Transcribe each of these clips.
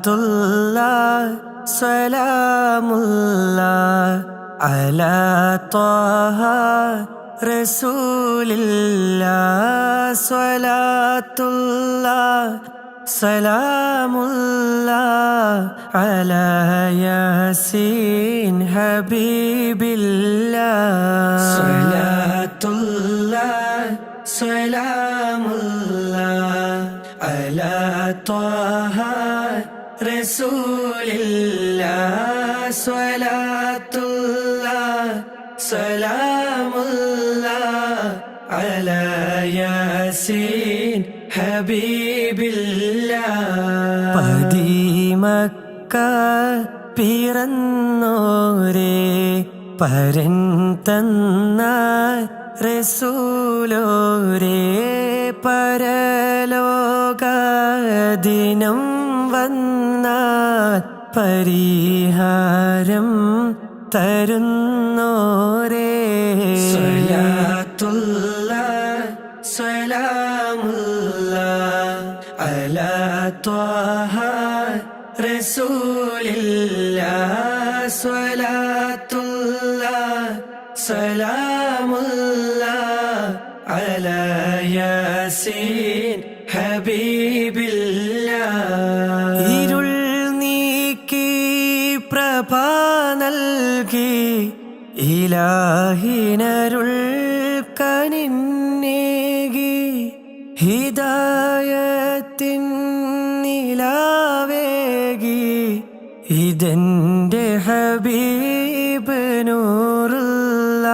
സ്വലാത്തുല്ലാഹ് സലാമുല്ലാഹ് അലാ ത്വാഹ റസൂലില്ലാഹ് സ്വലാത്തുല്ലാഹ് സലാമുല്ലാഹ് അലാ യാസീൻ ഹബീബില്ലാഹ് സ്വലാത്തുല്ലാഹ് സലാമുല്ലാഹ് അലാ ത്വാഹ റസൂലില്ലാഹ് സ്വലാത്തുല്ലാഹ് സലാമുല്ലാഹ് അലാ യാസീൻ ഹബീബില്ലാഹ് പതിമക്ക പിറന്നോരേ പരൻ തന്ന റസൂലോരേ പരലോകദിനം വന്നാൽ പരിഹാരം തരുന്നോരേ സ്വലാത്തുല്ലാഹ് സലാമുല്ലാഹ് അലാ ത്വാഹ റസൂലില്ലാഹ് സ്വലാത്തുല്ലാഹ് സലാമുല്ലാഹ് അലാ യാസീൻ ഹബീബില്ലാഹ് ഇരുൾ നീക്കി പ്രഭ നൽകി ഇലാഹിനരുൾ കനിന്നേകി ഹിദായത്തിൻ നിലാവേകി ഇതെന്റെ ഹബീബ് നൂറുള്ള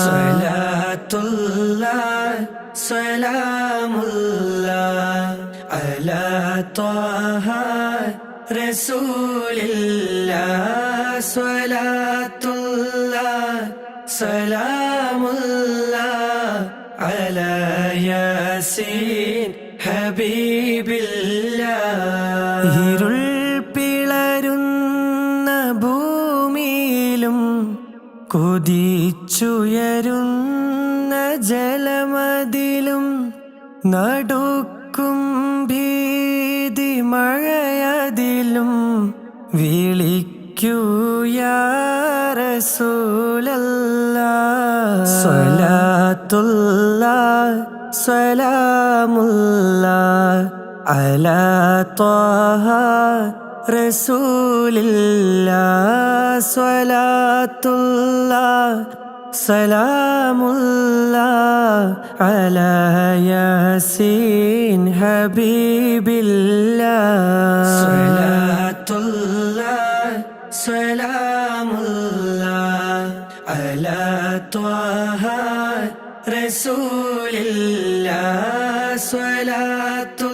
സ്വലാത്തുള്ള സലാമുള്ള അലാ ത്വാഹ റസൂലില്ല സ്വലാത്തുള്ള സലാമുള്ള അലാ യാസീൻ ഹബീബില്ല ഇരുൾ പിളരുന്ന ഭൂമിയിലും കുതിച്ചുയരുന്ന ജലമതിലും നടുക്കും ഭീതി മഴയതിലും വിളിക്കൂ യാ റസൂലല്ലാഹ് സ്വലാത്തുല്ലാഹ് സലാമുല്ലാഹ് അലാ ത്വാഹ റസൂലില്ലാഹ് സ്വലാത്തുല്ലാഹ് സലാമുല്ലാഹ് അലാ യാസീൻ ഹബീബില്ലാഹ് സ്വലാത്തുല്ലാഹ് സലാമുല്ലാഹ് അലാ ത്വാഹ റസൂലില്ലാഹ് സ്വലാത്തുല്ലാഹ്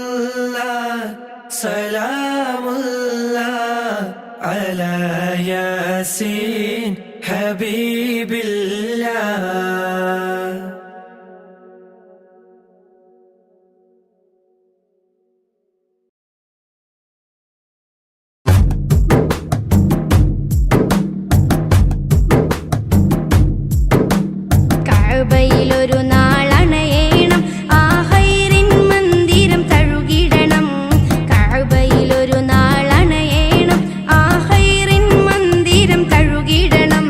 സലാമുല്ലാഹ് അലാ യാസീൻ ഹബീബില്ലാഹ്. കഅബയിലൊരു നാളണയേണം ആ ഹൈറിൻ മന്ദിരം തഴുകിടണം. കഅബയിലൊരു നാളണയേണം ആ ഹൈറിൻ മന്ദിരം തഴുകിടണം.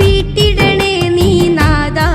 വീട്ടിടണേ നീ നാദാ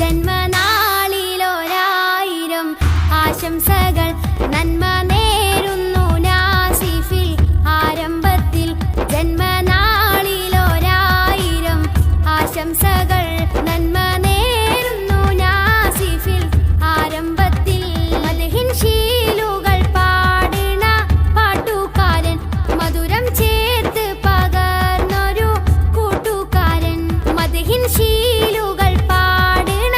ജന്മനാളിലൊരായിരം ആശംസകൾ നന്മ നേരുന്നു നാസിഫിൽ ആരംഭത്തിൽ ജന്മനാളിലൊരായിരം ആശംസകൾ നന്മ നേരുന്നു നാസിഫിൽ ആരംഭത്തിൽ മദ്ഹിൻ ശീലുകൾ പാടുന്ന പാട്ടുകാരൻ മധുരം ചേർത്ത് പകർന്നൊരു കൂട്ടുകാരൻ മദ്ഹിൻ ശീലുകൾ പാടുന്ന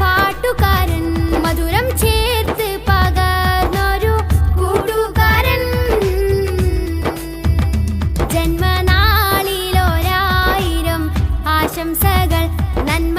പാട്ടുകാരൻ മധുരം ചേർത്ത് പകർന്നൊരു കൂട്ടുകാരൻ ജന്മനാളിലൊരായിരം ആശംസകൾ നന്മ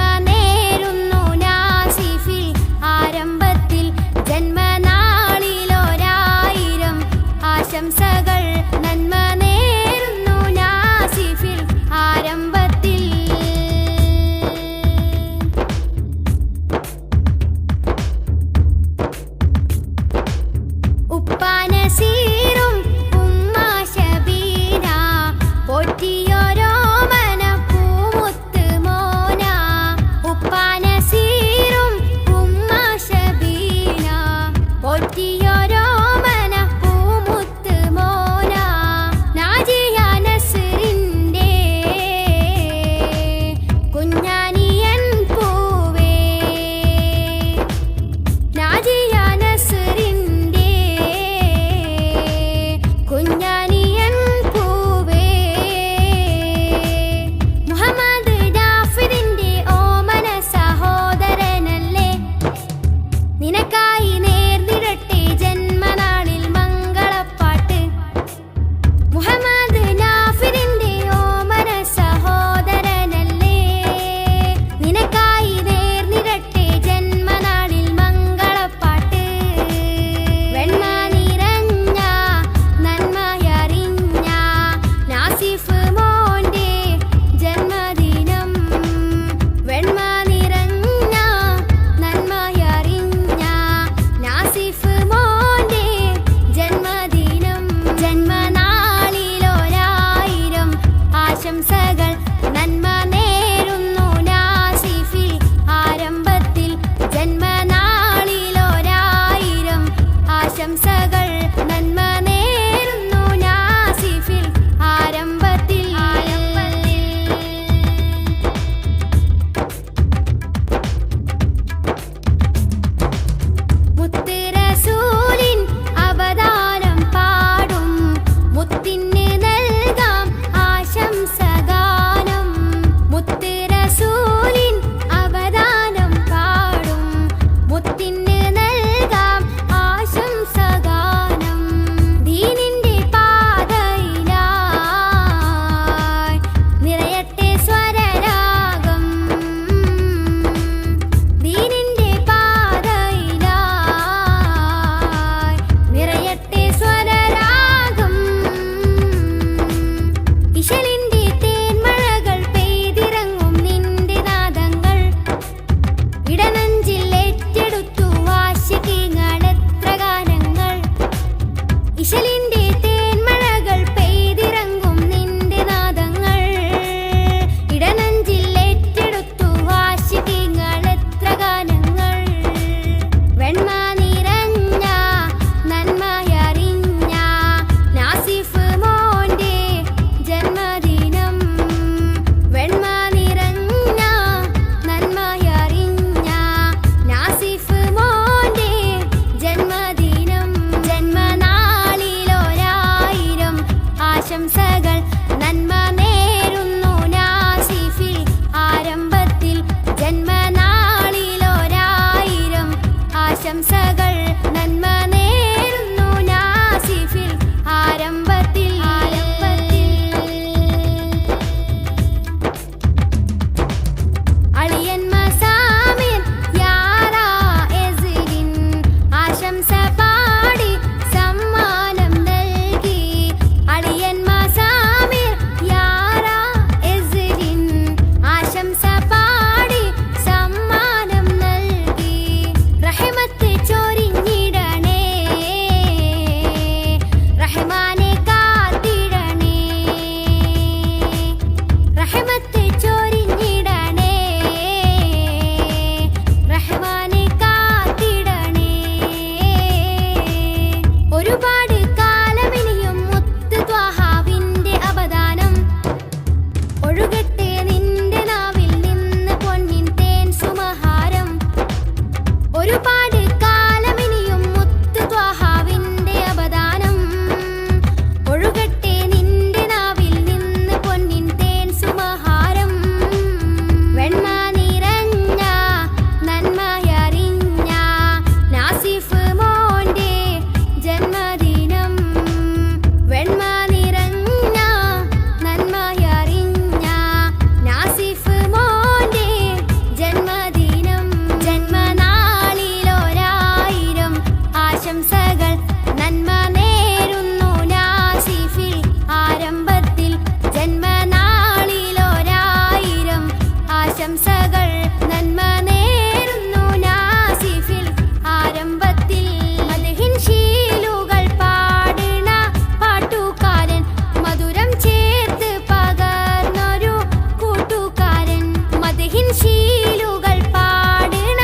ശീലുകൾ പാടണ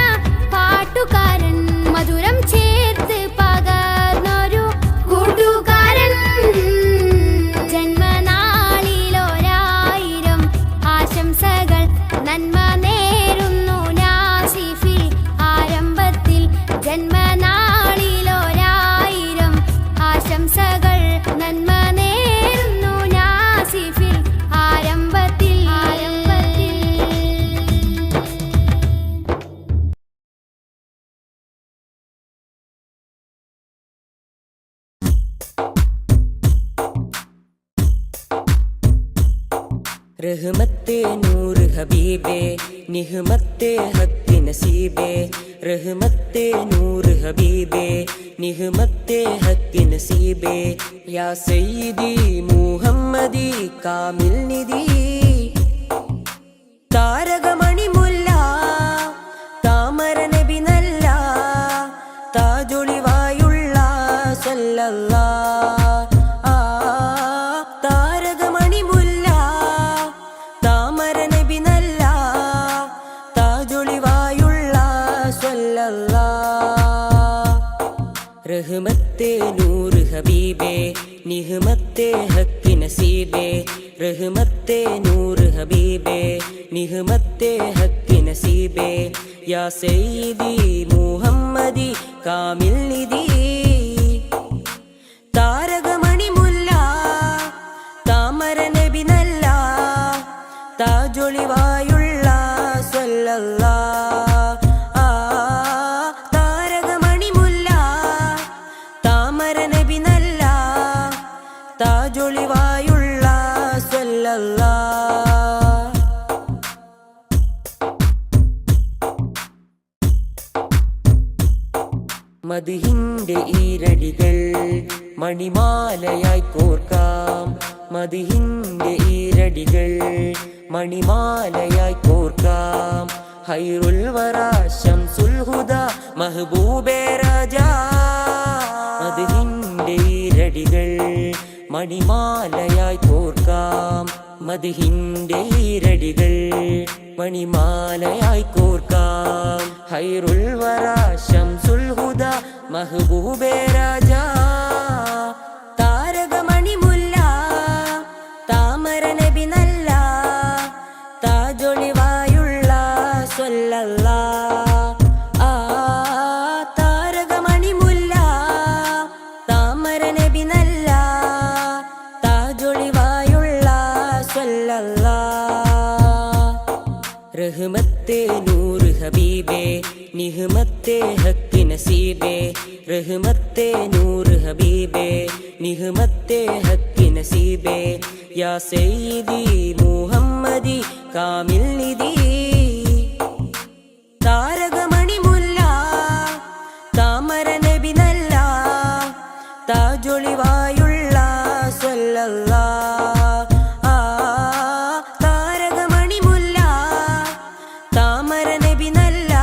പാട്ടുകാരൻ, മധുരം ചേർത്ത് പകർന്നൊരു കൂട്ടുകാരൻ. ജന്മനാളിലൊരായിരം ആശംസകൾ നന്മ നേരുന്നു നാസിഫിൽ ആരംഭത്തിൽ. ജന്മനാളിലൊരായിരം ആശംസകൾ നന്മ നേരുന്നു നാസിഫിൽ ആരംഭത്തിൽ. रहमते नूर हबीबे निहमते हक नसीबे, रहमते नूर हबीबे निहमते हक नसीबे, या सय्यदी मुहम्मदी कामिल निधि താരകമണി മുല്ല താമര നബി നല്ല താജൊളിവായുള്ള സല്ലല്ലാഹ്. താരകമണി മുല്ല താമര നബി നല്ല താജൊളിവായുള്ള സല്ലല്ലാഹ്. റഹ്മത്തെ നൂർ ഹബീബേ നിഹ്മത്തെ ഹക്ക് നസീബേ, रहमते नूर हबीबे निहमते हक नसीबे, या सय्यदी मुहम्मदी कामिल निधि താരകമണി മുല്ല താമര നബി നല്ല താജൊളിവായുള്ള സല്ലല്ലാഹ്. താരകമണി മുല്ല താമര നബി നല്ല താജൊളിവായുള്ള സല്ലല്ലാഹ്. മദ്ഹിന്റെ ഈരടികൾ മണിമാലയായി കോർക്കാം, മദ്ഹിന്റെ ഈരടികൾ മണിമാലയായി കോർക്കാം. ഹൈറുൽ വറാ ശംസുൽ ഹുദാ മഹബൂബേ രാജാ, മദ്ഹിന്റെ ഈരടികൾ മണിമാലയായി കോർക്കാം, മദ്ഹിന്റെ ഈരടികൾ മണിമാലയായി കോർക്കാം. ഹൈറുൽ വറാ ശംസുൽ ഹുദാ മഹബൂബേ രാജാ, താരകമണി മുല്ല താമര നബി നല്ല താജൊളിവായുള്ള സല്ലല്ലാഹ്. താരകമണി മുല്ല താമര നബി നല്ല താജൊളിവായുള്ള സല്ലല്ലാഹ്. റഹ്മത്തെ നൂർ ഹബീബേ നിഹ്മത്തെ ഹക്ക് നസീബേ, रहमते नूर हबीबे निहमते हक नसीबे, या सय्यदी मुहम्मदी कामिल निधि താരകമണി മുല്ല താമര നബി നല്ല താജൊളിവായുള്ള സല്ലല്ലാഹ്. താരകമണി മുല്ല താമര നബി നല്ല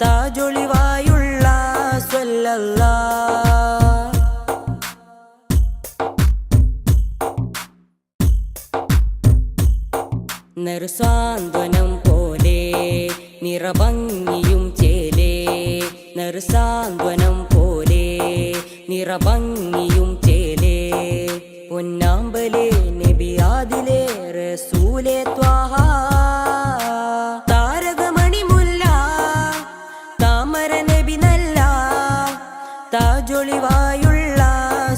താജൊളിവായുള്ള സല്ലല്ലാഹ്. നറുസാന്ത്വനം പോലെ നിറഭംഗിയും ചേലേ, നറുസാന്ത്വനം പോലെ നിറഭംഗിയും ചേലേ. പൊന്നാമ്പലേ നബിയാദിലേ റസൂലേ ത്വാഹ, താരകമണി മുല്ല താമര നബി നല്ല താജൊളിവായുള്ള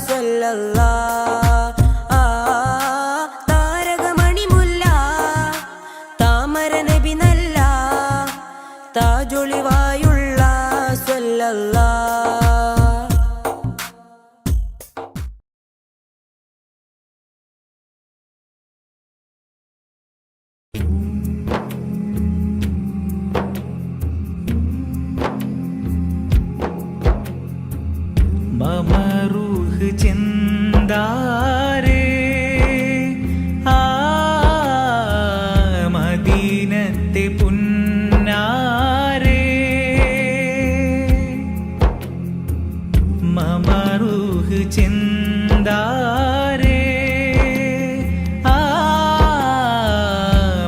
സല്ലല്ലാഹ്. താരകമണി മുല്ല താമര നബി നല്ല താജൊളിവായുള്ള സല്ലല്ലാഹ്. മമറൂഹ് ചെന്താരേ മദീനത്തെ പുന്നാരേ, മമറൂഹ് ചെന്താരേ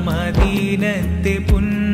മദീനത്തെ പുന്നാരേ.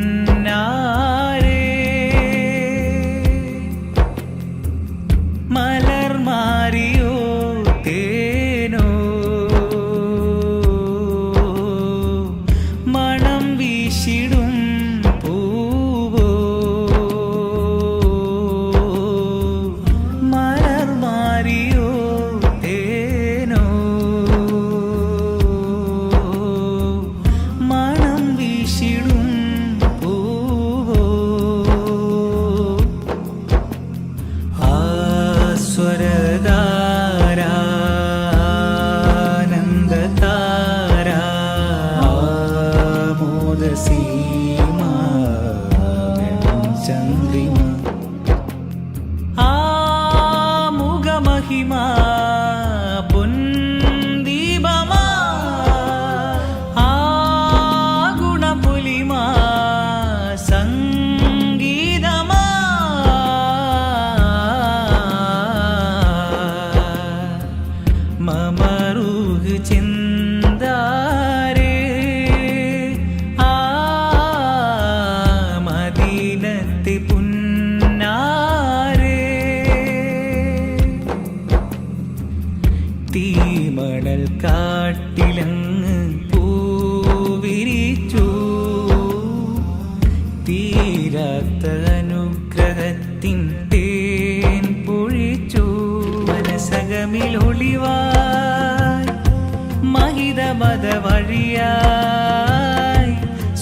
തീരാത്ത അനുഗ്രഹത്തിൻ തേൻ പൊഴിച്ചു മനസകമിൽ ഒളിവായി മഹിത മത വഴിയായി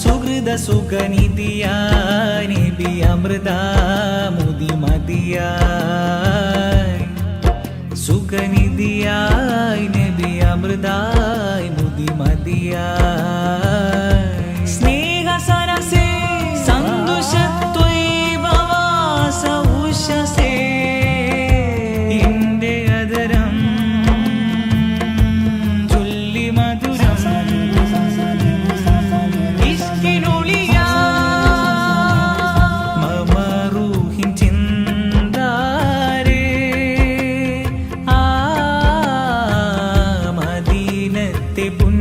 സുഹൃത സുഖനിധിയായി നബി അമൃത മുതിമതിയായി സുഖനിധിയായി നബി അമൃതായി മുതിമതിയായി സ്നേഹ സരസേ സന്തോഷത്വൈവവാസ ഉഷസേ ഇന്റെ അതരം ചൊല്ലി മധുരം ഇഷ്കിനൊളിയാ മമറൂഹിൻ ചിന്താരേ ആ മദീനത്തെ പുന്നാരേ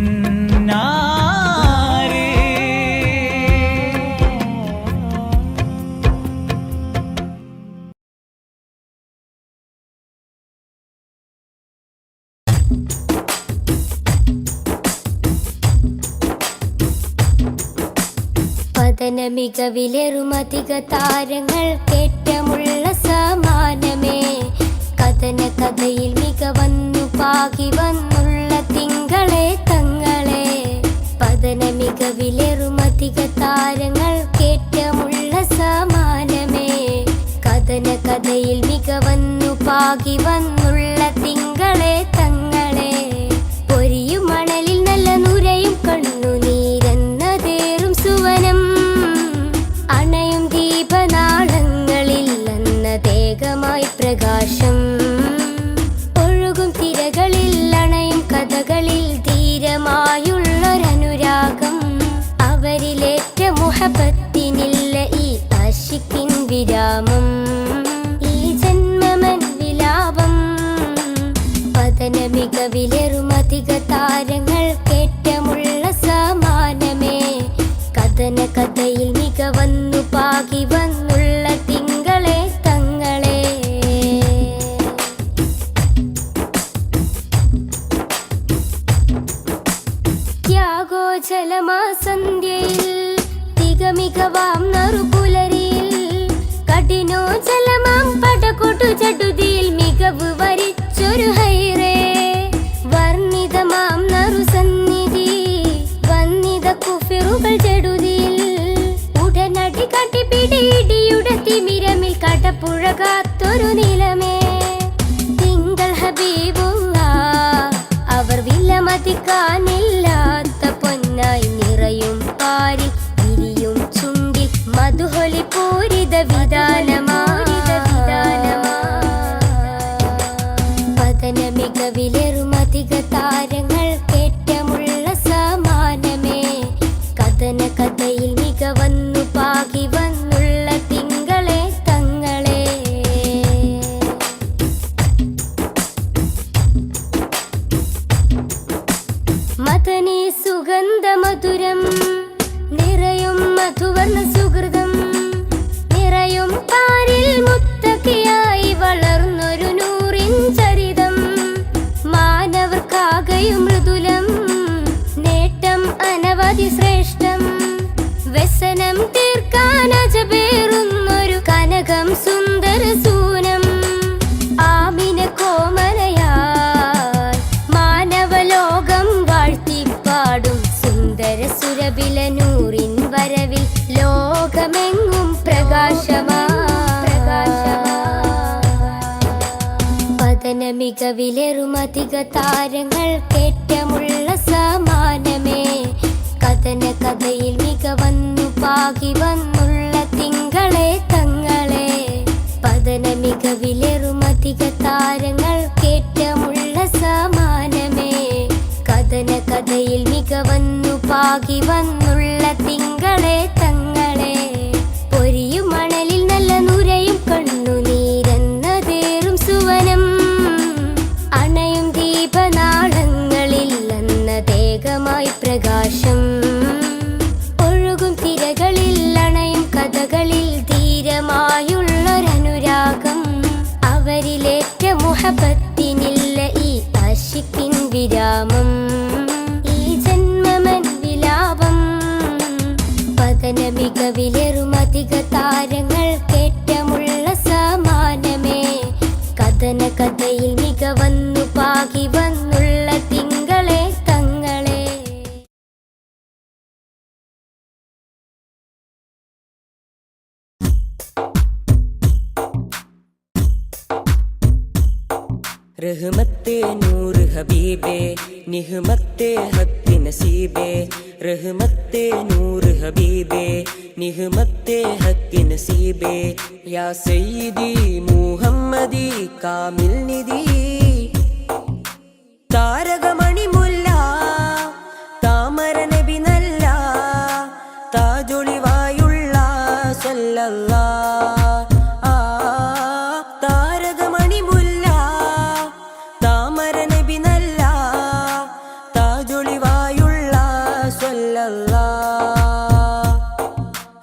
പതന മികവിലേറുമധിക താരങ്ങൾ കേറ്റമുള്ള സമാനമേ കഥന കഥയിൽ മികവന്നു പാകി വന്നുള്ള തിങ്കളെ തങ്ങളെ പതന മികവിലേറുമധിക താരങ്ങൾ കേറ്റമുള്ള സമാനമേ കഥന കഥയിൽ മികവന്നു പാകി വന്നുള്ള തിങ്കളെ തങ്ങളെ പൊരിയും മണലിൽ നല്ല നുരയും കണ്ണുനീരെന്നതേറും സുവനം അണയും ദീപനാളങ്ങളിൽ അന്നതേകമായി പ്രകാശം ഒഴുകും തിരകളിൽ അണയും കഥകളിൽ ധീരമായുള്ളൊരനുരാഗം അവരിലേറ്റ മുഹബത്തിനില്ല ഈ ആശിക്കിൻ വിരാമം ഈ ജന്മമൻ വിലാപം പതന മികവിലേറുമധിക താരങ്ങൾ കേറ്റമുള്ള സമാനമേ കഥന കഥയിൽ മികവന്നു പാകി വന്നുള്ള തിങ്കളെ തങ്ങളെ ത്യാഗോജലമാ സന്ധ്യയിൽ തികമികവാം നറുപുലരിയിൽ കഠിനോജലമാം പടകൊട്ടു ചടുതിയിൽ മികവ് വരിച്ചൊരു ഹൈറേ വർണ്ണിതമാം നറുസന്നിധി വന്നിത കുഫിറുകൾ ചെടുതിയിൽ ഉടനടി കട്ടിപ്പിടിയിടിയുടെ തിമിരമിൽ കടപ്പുഴ കാത്തൊരു നിലമേ തിങ്കൾ ഹബീബുള്ള അവർ വിലമതിക്കാനില്ലാത്ത പൊന്നായി നിറയും പാരിൽ ഇരിയും ചുണ്ടിൽ മധുഹൊലി പൂരിത വിധാനമാ പതന മികവിലേറുമധിക താരങ്ങൾ കേറ്റമുള്ള സമാനമേ കഥന കഥയിൽ മികവന്നു പാകി വന്നുള്ള തിങ്കളെ തങ്ങളെ മദനീ സുഗന്ധ മധുരം നിറയും മധുവർണ്ണ സുഹൃതം നിറയും പാരിൽ മുത്തക്കിയായി വളർന്നൊരു നൂറിൻ ചരിതം മാനവർക്കാകയും മൃദുലം നേട്ടം അനവധി ശ്രേഷ്ഠം വ്യസനം തീർക്കാൻ അജബേറുന്നൊരു കനകം സുന്ദര സൂനം ആമിന കോമലയായി മാനവലോകം വാഴ്ത്തിപ്പാടും സുന്ദര സുരബില നൂറിൻ വരവിൽ ലോകമെങ്ങും പ്രകാശമാ പതന മികവിലേറുമധിക താരങ്ങൾ കേറ്റമുള്ള സമാനമേ കഥന കഥയിൽ മികവന്നു പാകി വന്നുള്ള തിങ്കളെ തങ്ങളെ പതന മികവിലേറുമധിക താരങ്ങൾ കേറ്റമുള്ള സമാനമേ കഥന കഥയിൽ മികവന്നു പാകി വന്നുള്ള തിങ്കളെ തങ്ങളെ പൊരിയും മണലിൽ നല്ല നുരയും കണ്ണുനീരെന്നതേറും സുവനം അണയും ദീപനാളങ്ങളിൽ അന്നതേകമായി പ്രകാശം ഒഴുകും തിരകളിൽ അണയും കഥകളിൽ ധീരമായുള്ളൊരനുരാഗം അവരിലേറ്റ മുഹബത്തിനില്ല ഈ ആശിക്കിൻ വിരാമം ഈ ജന്മമൻ വിലാപം പതന മികവിലേറുമധിക താരങ്ങൾക്കേറ്റമുള്ള സമാനമേ കഥന കഥയിൽ മികവന്നു പാകി വന്നുള്ള തിങ്കളെ തങ്ങളെ. റഹ്മത്തെ നൂറ് ഹബീബേ നിഹ്മത്തെ ഹക്ക് നസീബേ റഹ്മത്തെ നൂറ് ഹബീബേ നിഹ്മത്തെ ഹക്ക് നസീബേ യാ സയ്യിദി മുഹമ്മദി കാമിൽ നിധി താരകമണി മുല്ല താമര നബി നല്ല താജൊളിവായുള്ള സല്ലല്ലാഹ്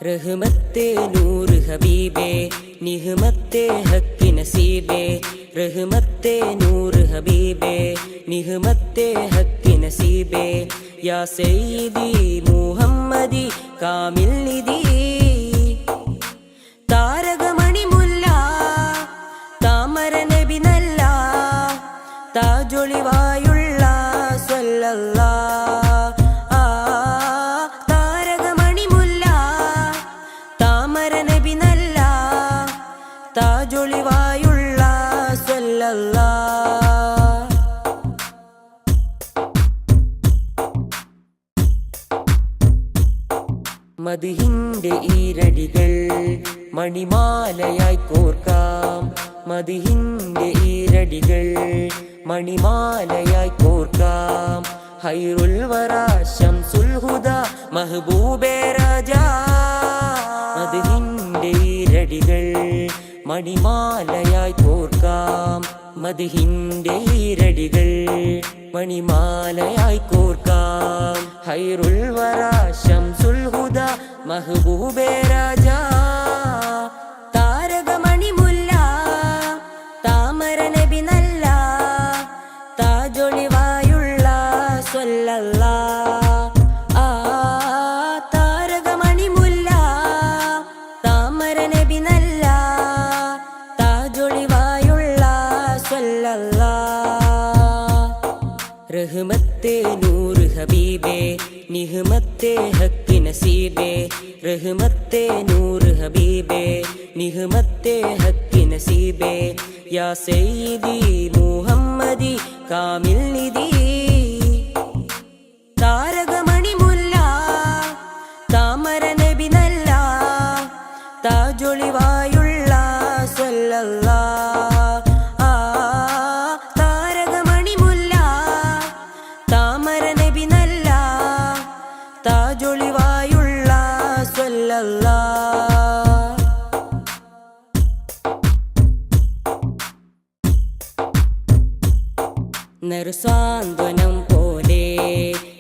റഹ്മത്തെ നൂറ് ഹബീബേ നിഹ്മത്തെ ഹക്ക് നസീബേ റഹ്മത്തെ നൂറ് ഹബീബേ നിഹ്മത്തെ ഹക്ക് നസീബേ യാ സയ്യിദി മുഹമ്മദി കാമിൽ നിധി താരകമണി മുല്ല താമര നബി നല്ല താജൊളിവായുള്ള സല്ലല്ലാഹ് താജൊളിവായുള്ള സല്ലല്ലാഹ്. മദ്ഹിന്റെ ഈരടികൾ മണിമാലയായി കോർക്കാം മദ്ഹിന്റെ ഈരടികൾ മണിമാലയായി കോർക്കാം ഹൈറുൽ വറാ ശംസുൽ ഹുദാ മഹബൂബേ രാജാ മദ്ഹിന്റെ ഈരടികൾ മണിമാലയായി കോർക്കാം മദ്ഹിന്റെ ഈരടികൾ മണിമാലയായി കോർക്കാം ഹൈറുൽ വറാ ശംസുൽ ഹുദാ മഹബൂബേ രാജാ താരകമണി മുല്ല താമര നബി നല്ല താജൊളിവായുള്ള സല്ലല്ലാഹ് താരകമണി മുല്ല താമര നബി നല്ല താജൊളിവായുള്ള സല്ലല്ലാഹ്. റഹ്മത്തെ നൂറ് ഹബീബേ നിഹ്മത്തെ ഹക്ക് നസീബേ റഹ്മത്തെ നൂറ് ഹബീബേ നിഹ്മത്തെ ഹക്ക് നസീബേ യാ സയ്യിദി മുഹമ്മദി കാമിൽ നിധി താരകമണി മുല്ല താമര നബി നല്ല താജൊളിവായുള്ള സല്ലല്ലാഹ് താരകമണി മുല്ല താമര നബി നല്ല താജൊളിവായുള്ള സല്ലല്ലാഹ്. നറുസാന്ത്വനം പോലെ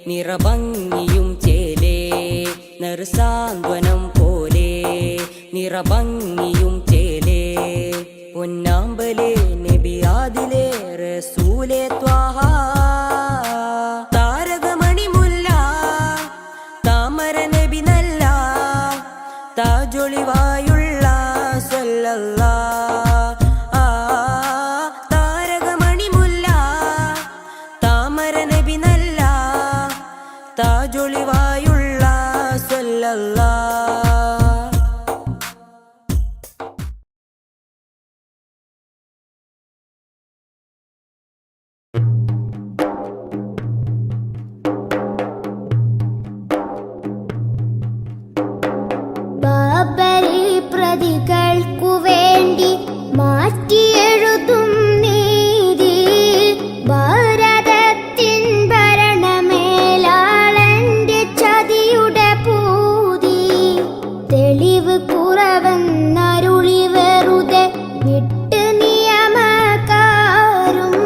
നിറഭംഗിയും ചേലേ നറുസാന്ത്വനം പോലെ നിറഭംഗിയും ചേലേ പൊന്നാമ്പലേ നബിയാദിലേ റസൂലേ ത്വാഹ താരകമണി മുല്ല താമര നബി നല്ല താജൊളിവായുള്ള സല്ലല്ലാഹ് താരകമണി മുല്ല താമര നബി നല്ല താജൊളിവായുള്ള സല്ലല്ലാഹ്. ബാബരി പ്രതികൾക്കു വേണ്ടി മാറ്റിയെഴുതും നീതി ഭാരതത്തിൻ ഭരണമേലാളന്റെ ചതിയുടെ പൂതി തെളിവ് കുറവെന്നരുളി വെറുതെ വിട്ട് നിയമക്കാരും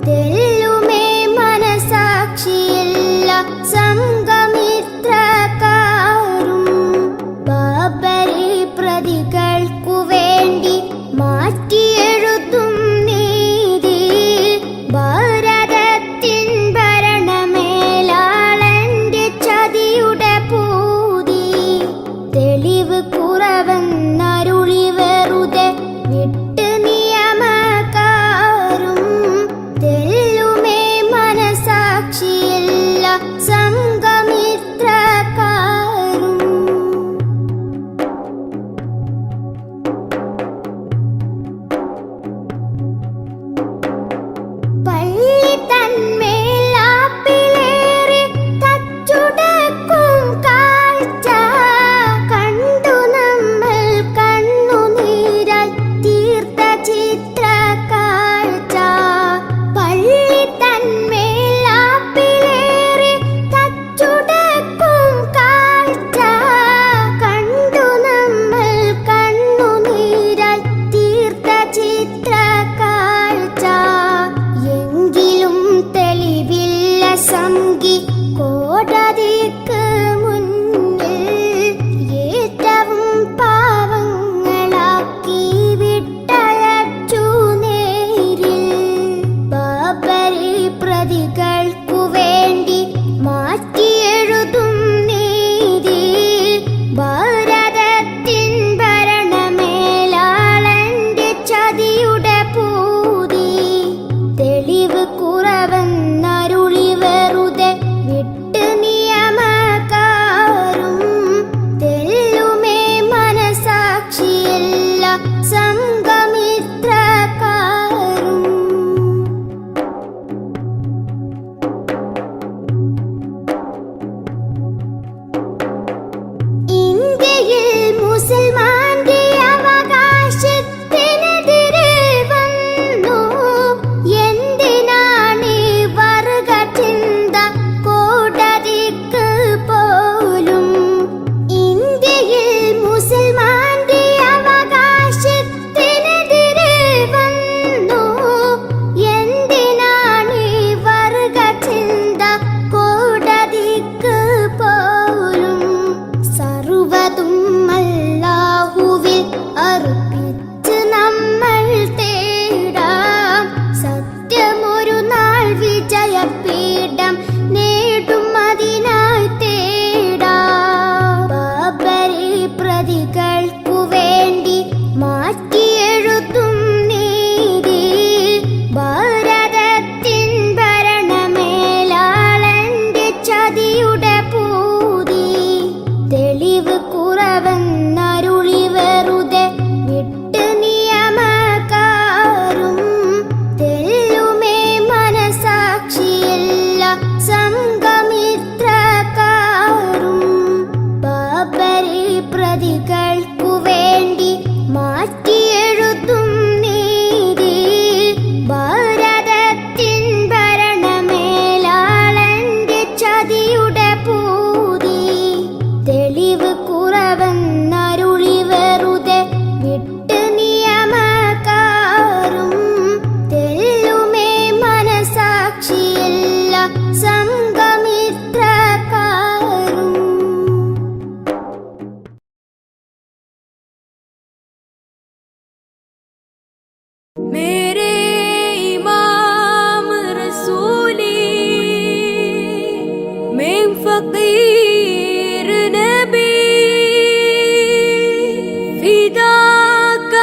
തെല്ലുമേ മനസാക്ഷിയില്ല സംഘമിത്രക്കാരും ബാബരി പ്രതികൾക്കു വേണ്ടി മാറ്റിയെഴുതും നീതി ഭാരതത്തിൻ ഭരണമേലാളന്റെ ചതിയുടെ പൂതി തെളിവ് കുറവെന്ന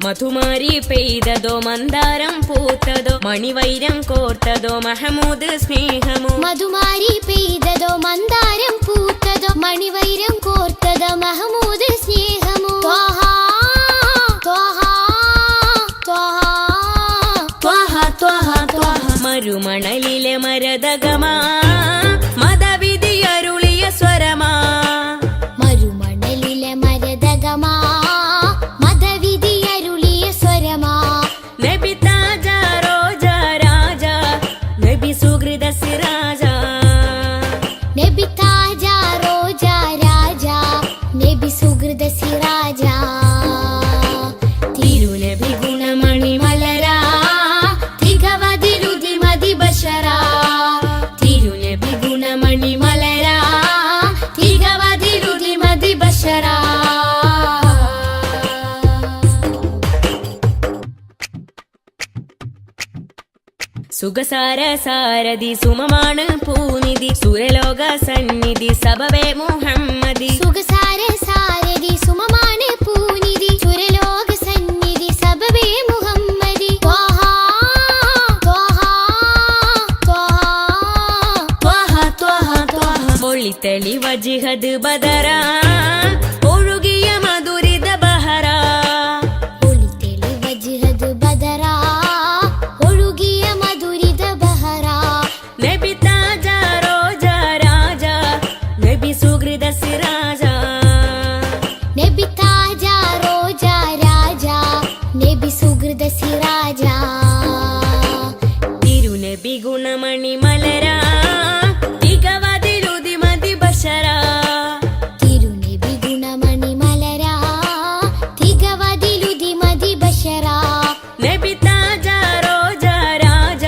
മധുമാരി പെയ്തതോ മന്ദാരം പൂത്തതോ മണിവൈരം കോർത്തതോ മഹമൂദ് സ്നേഹമോ മധുമാരി പെയ്തതോ മന്ദാരം പൂത്തതോ മണിവൈരം കോർത്തതോ മഹമൂദ് സ്നേഹമോ ത്വഹ ത്വഹ ത്വഹ ത്വഹ ത്വഹ മരുമണലിലെ മരതകമാ മതവിധിയരുളിയ സ്വരമാ മരുമണലിലെ മരതകമാ മതവിധിയരുളിയ സ്വരമാ നബി താജ റോജ രാജ നബി സുഹൃദ സിരാജ നബി താജ റോജ രാജ നബി സുഹൃദ സിരാജ തിരുനബി ഗുണമണി മലരാ തികവതിരുതി മതി ബശരാ തിരുനബി ഗുണമണി മലരാ തികവതിരുതി മതി ബശരാ സുഖസാര സാരഥി സുമമാണ് പൂനിധി സുരലോക സന്നിധി സബവേ മുഹമ്മദി സുഖസാര സാരഥി സുമമാണ് പൂനിധി സുരലോക സന്നിധി സബബേ മുഹമ്മദി ത്വഹ ത്വഹ ത്വഹ ത്വഹ ത്വഹ പൊളിത്തളി വജിഹദ് ബദരാ ഒഴുകിയ മധുരിത ബഹരാ ഒളിതെളി വജ്ഹദ് ബദറാ ഒഴുകിയ മധുരിത ബഹറാ നബി താജ റോജ രാജ നബി സുഹൃദ സിരാജ നബി താജ റോജ രാജ നബി സുഹൃദ സിരാജ തിരുനബി ഗുണമണി മലരാ തികവതിരുതി മതി ബശരാ തിരുനബി ഗുണമണി മലരാ തികവതിലുതി മതി ബശറാ നബി താജ റോജ രാജ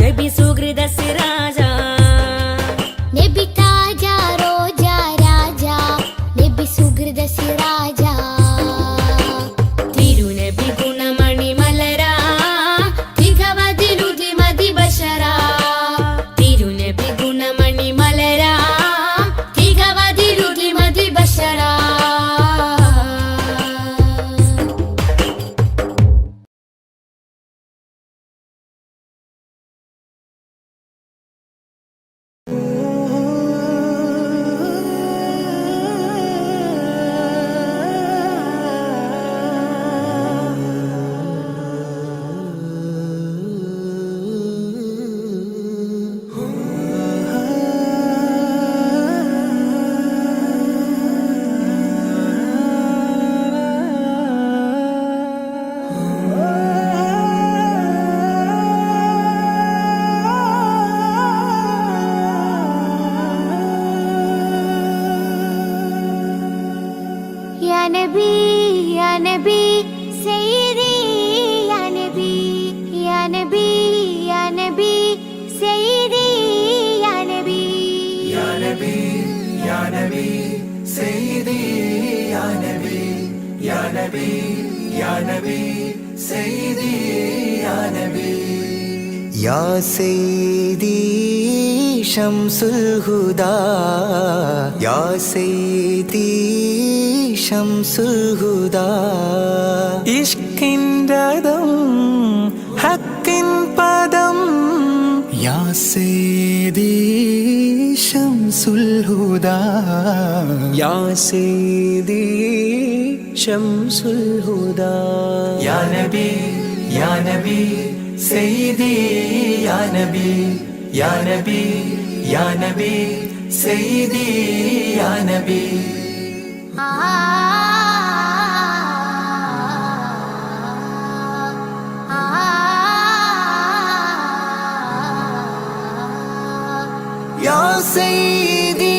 നബി സുഹൃദ സിരാജ നബി താജ റോജ രാജ നബി സുഹൃദ സിരാജ തിരുനബി ഗുണമണി മലരാ തികവതിരുതി മതി ബശരാ തിരുനബി ഗുണമണി മലരാ തികവതിരുതി മതി ബശരാ या नबी सैयदी या नबी या नबी या नबी सैयदी या नबी या नबी या नबी सैयदी या नबी या नबी या नबी सैयदी या नबी या सैयदी शम्सुल हुदा या सैयदी शम्सुल हुदा ഇഷ്കിൻറതം ഹക്കിൻ പദം യാ സയ്യിദി ശംസുൽ ഹുദാ या सैयदी शम्सुल हुदा യാ നബി യാ നബി സയ്യിദി യാ നബി യാ നബി യാ നബി സയ്യിദി യാ നബി या सैयदी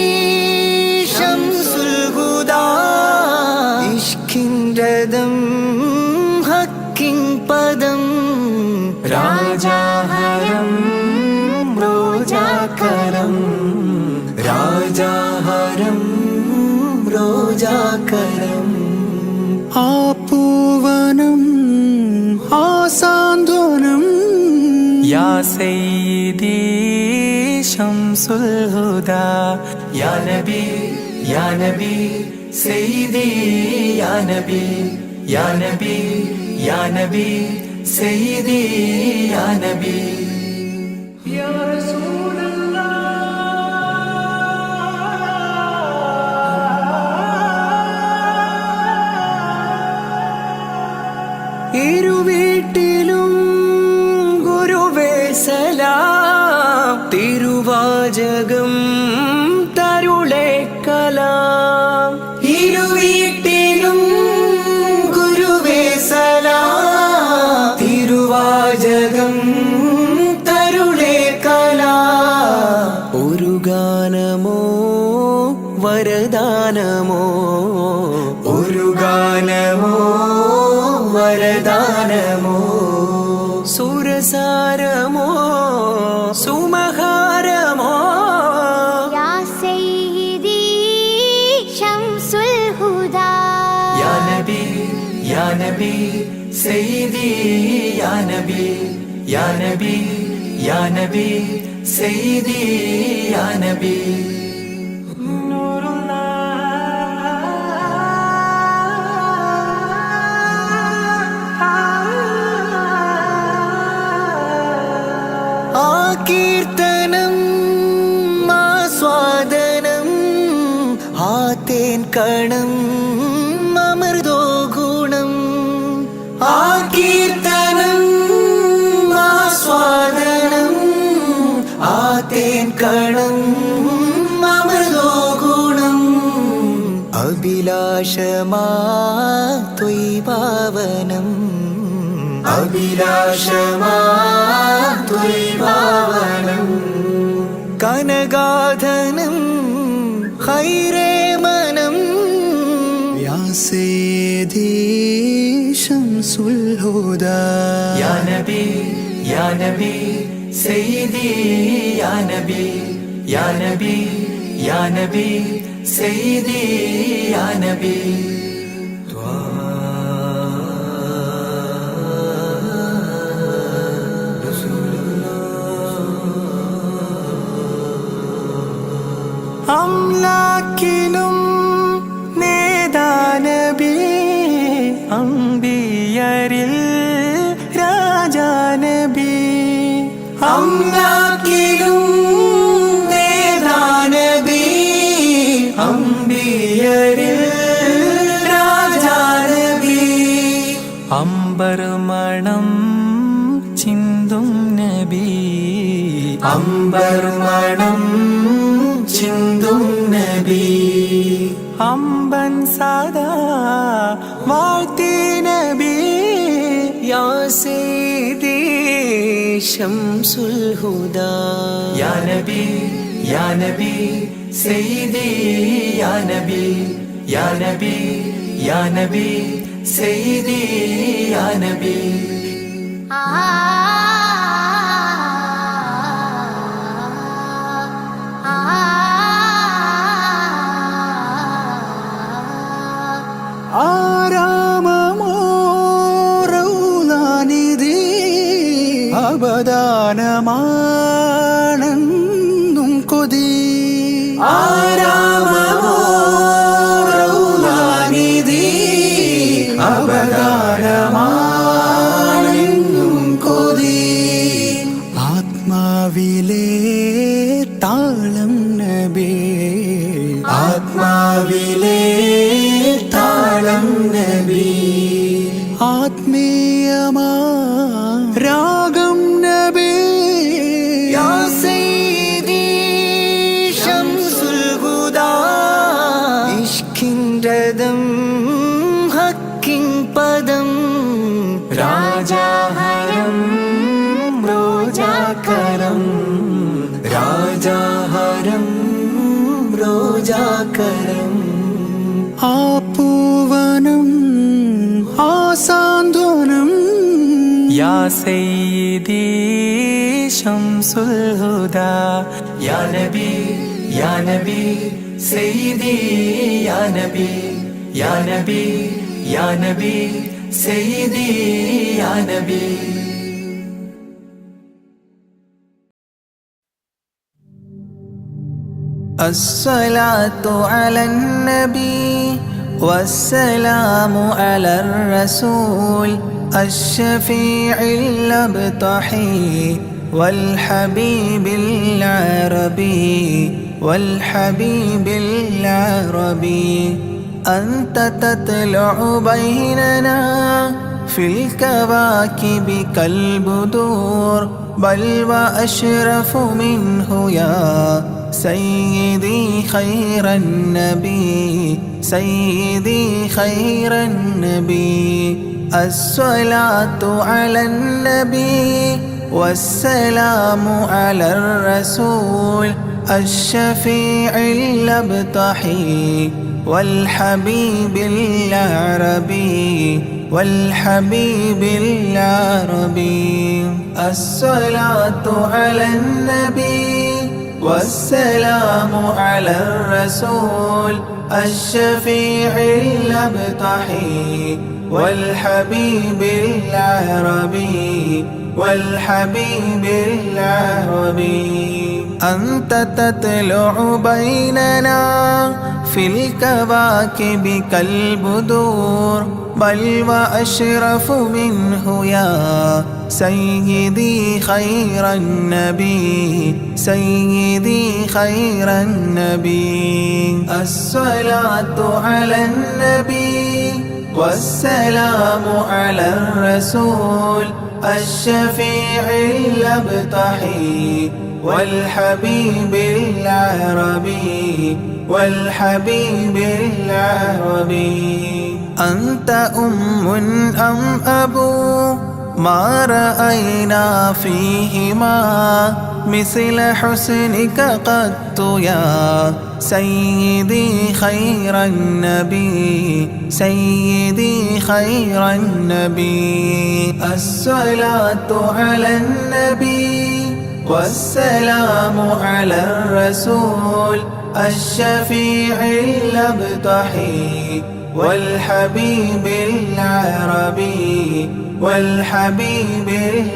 शम्सुल हुदा इश्किंरदम हक्किन पदम രാജാഹരം റോജാകരം രാജാഹരം रोजाकरम ആ പൂവനം ആ സാന്ത്വനം യാ സയ്യിദി ശംസുൽ ഹുദാ യാ നബി സയ്യിദി യാ നബി या नबी या नबी सय्यदी या नबी या रसूल अल्लाह ഇരുവീട്ടിലും ഗുരുവേ സലാം തിരുവാചകം തരുളേ കലാം ഇരുവീട്ടിലും ഗുരുവേ സലാം തിരുവാചകം തരുളേ കലാം ഒരു ഗാനമോ വരദാനമോ ഒരു ഗാനമോ വരദാനമോ സുരസാരമോ സുമഹാരമോ യാ സയ്യിദി ശംസുൽ ഹുദാ या नबी सय्यदी या नबी या नबी या नबी सय्यदी या नबी കീർത്തനം ആസ്വാദനം ആതേൻ കണം അമൃതോ ഗുണം ആ കീർത്തനം ആസ്വാദനം ആതേൻ കണം അമൃതോ ഗുണം അഭിലാഷമാ ത്വൈഭാവനം അഭിലാഷമാ ത്വൈഭാവനം കനകാധനം ഖൈരേ മനം യാ സയ്യിദി ശംസുൽ ഹുദാ या नबी सय्यदी या नबी या नबी या नबी सय्यदी या नबी അംലാക്കിലും നേദാനബി അംബിയരിൽ രാജാനബി അംലാക്കിലും നേദാനബി അംബിയരിൽ രാജാനബി അംബർ മണം ചിന്തും നബി അംബർ മണം ചിന്തും നബി അമ്പൻ സദാ വാഴ്ത്തി നബി യാ സയ്യിദി ശംസുൽ ഹുദാ या नबी सय्यदी या नबी या नबी या नबी सय्यदी या नबी ആരാമമോ റൗലാനിധി അബദാനമാണെന്നും കൊതി ആരാമമോ റൗലാനിധി അബദാനമാണെന്നും കൊതി ആത്മാവിലെ താളം നബി ആത്മാവിലെ താളം നബി ആത്മീയമാ രാഗം നബി യാ സയ്യിദി ശംസുൽ ഹുദാ ഇഷ്കിൻ രഥം ഹക്കിൻ പദം രാജാഹരം റോജാകരം രാജാഹരം റോജാകരം ആ പൂവനം ആ സാന്ത്വനം യാ സയ്യിദി ശംസുൽ ഹുദാ या नबी सय्यदी या नबी या नबी या नबी सय्यदी या नबी الصلاة على النبي والسلام على الرسول الشفيع الأبطحي والحبيب العربي والحبيب العربي أنت تطلع بيننا في الكواكب كالبدور بل وأشرف منه يا سيدي خير النبي سيدي خير النبي الصلاة على النبي والسلام على الرسول الشفيع الأبطحي والحبيب العربي والحبيب العربي الصلاة على النبي والسلام على الرسول الشفيع الأبطحي والحبيب العربي والحبيب العربي أنت تطلع بيننا في الكواكب كالبدور بل وأشرف منه يا سيدي خير النبي سيدي خير النبي الصلاة على النبي والسلام على الرسول الشفيع الأبطحي والحبيب العربي والحبيب العربي أنت أم أم أبو ما رأينا فيهما مثل حسنك قط يا سيدي خير النبي سيدي خير النبي الصلاة على النبي والسلام على الرسول الشفيع الأبطحي والحبيب العربي والحبيب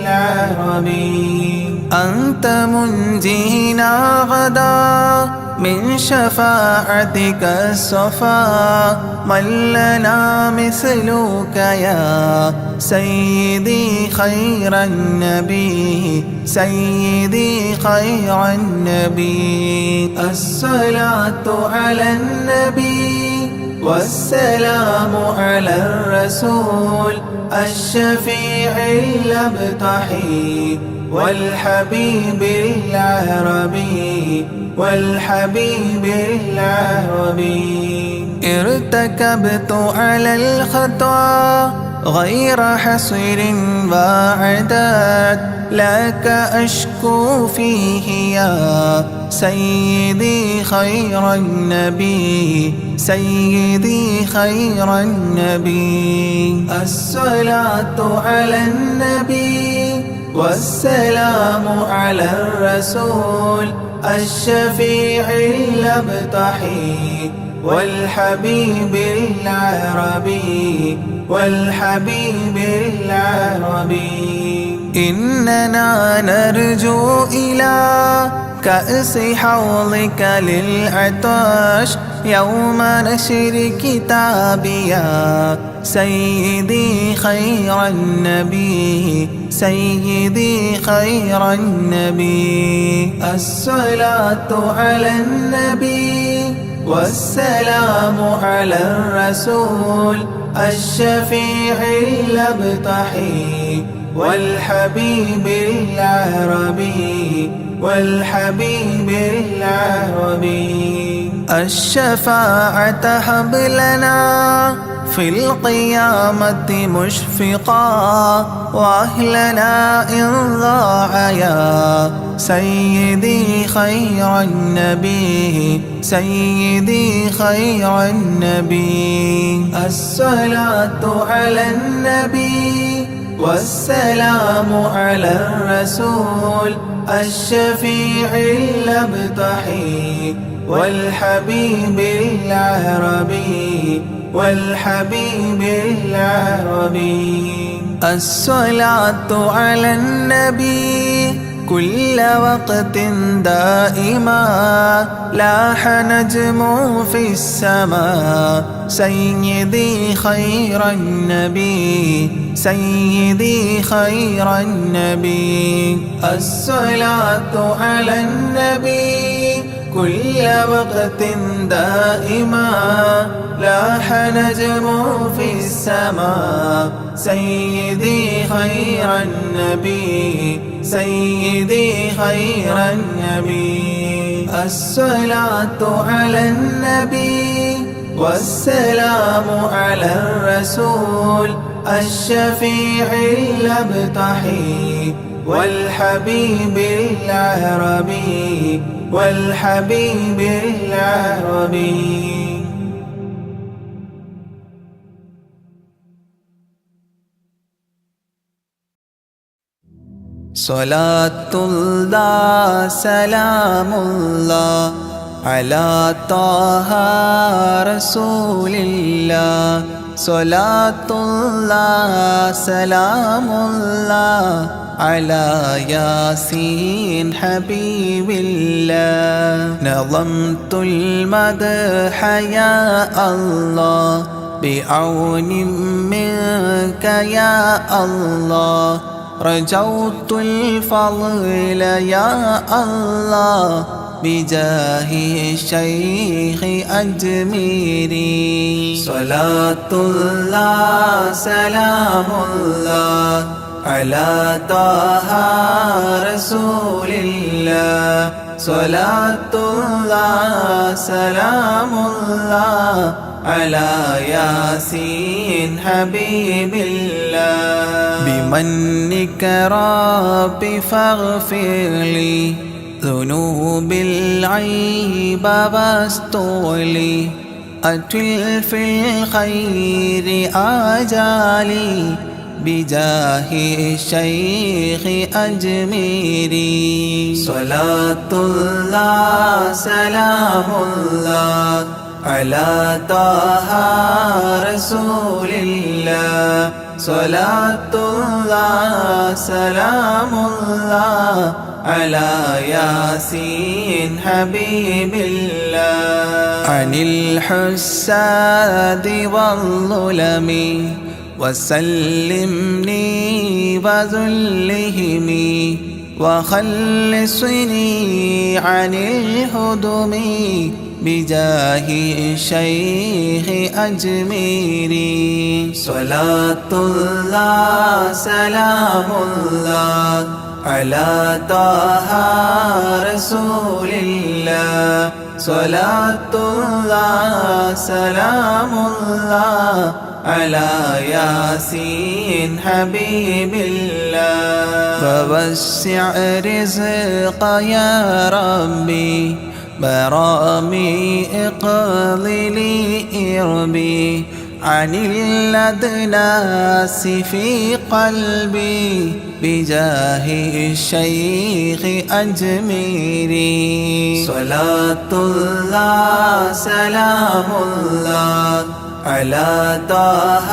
العربي أنت منجينا غدا من شفاعتك الصفا من لنا مثلك يا سيدي خير النبي سيدي خير النبي الصلاة على النبي والسلام على الرسول الشفيع الأبطحي والحبيب العربي والحبيب العربي ارتكبت على الخطا غير حصير وعداد لك أشكو فيه يا سيدي خير النبي سيدي خير النبي الصلاة على النبي والسلام على الرسول الشفيع الأبطحي والحبيب العربي والحبيب العربي إننا نرجو إلى كأس حوضك للعطاش يوم نشر كتابي يا سيدي خير النبي سيدي خير النبي الصلاة على النبي والسلام على الرسول الشفيع الأبطحي والحبيب العربي والحبيب العربي الشفاعة هب لنا في القيامة مشفقا وأهلنا إن ضاع يا سيدي خير النبي سيدي خير النبي الصلاة على النبي والسلام على الرسول الشفيع الأبطحي والحبيب العربي والحبيب العربي الصلاة على النبي كل وقت دائما لاح نجم في السماء سيدي خير النبي سيدي خير النبي الصلاة على النبي كل وقت دائما لاح نجم في السماء سيدي خير النبي سيدي خير النبي الصلاة على النبي والسلام على الرسول الشفيع الأبتحي والحبيب العربي والحبيب العربي. صلاة الله سلام الله على طه رسول الله صلاة الله سلام الله على ياسين حبيب الله نظمت المدح يا الله بعون منك يا الله رجوت الفضل يا الله بجاه الشيخ أجميري صلاة الله سلام الله على طه رسول الله صلاة الله سلام الله على ياسين حبيب الله بمنك ربي فاغفر لي ذنوب العيب واستغلي أتل في الخير آجالي بجاه الشيخ أجميري صلاة الله سلام الله على طه رسول الله صلاة الله سلام الله على ياسين حبيب الله عن الحساد والظلم وسلمني وذلهم وخلصني عن الهدم بجاه الشيخ أجميري صلاة الله سلام الله على طه رسول الله صلاة الله سلام الله على ياسين حبيب الله فوسع رزق يا ربي برامي اقضي لي إربي عن الأدناس في قلبي بجاه الشيخ أجميري صلاة الله سلام الله على طه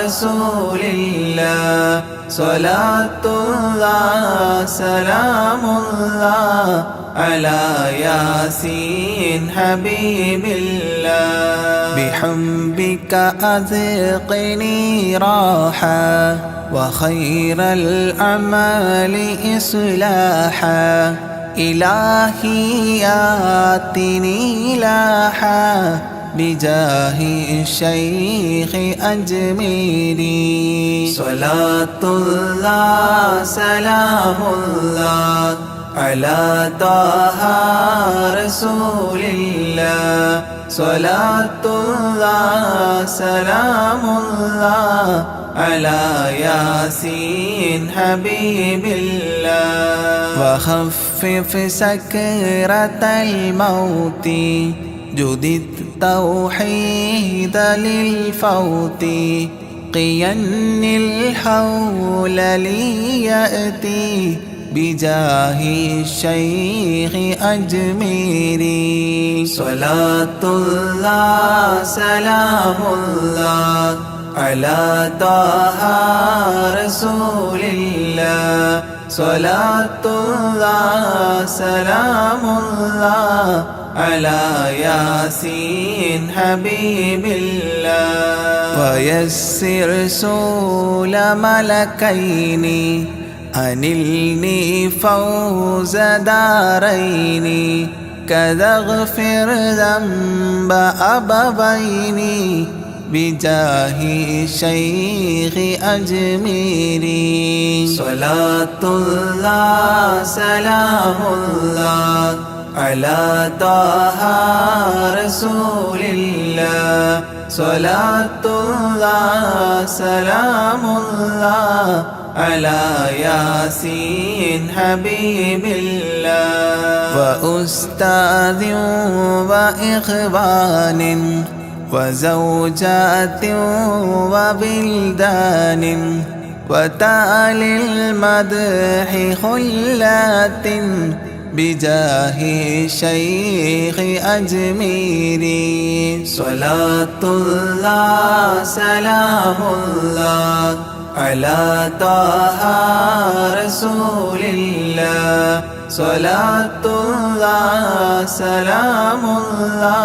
رسول الله صلاة الله سلام الله على ياسين حبيب الله بحبك أذقني راحة وخير الأعمال إصلاحا إلهي آتني لاحا بجاه الشيخ أجميري صلاة الله سلام الله على طه رسول الله صلاة الله سلام الله على ياسين حبيب الله وخفف سكرة الموت جدد التوحيد للفوت قين الحول لي يأتي بجاه الشيخ أجميري صلاة الله سلام الله على طه رسول الله Salatullah salamullah ala Yasin Habibillah. Wa yassir sula malakaini anilni fawza daraini kadha ghfir dhanba abawaini bijahi shaykhi ajmiri. Salatullah salamullah ala taha rasulillah. Salatullah salamullah ala Yasin Habibillah. Wa ustadhin wa ikhwanin wa zawjatin wa bildanin wa ta'lil madhi khullatin bijahi shaykhi ajmiri. Salatullah salamullah ala taha rasulillah. Salatullah salamullah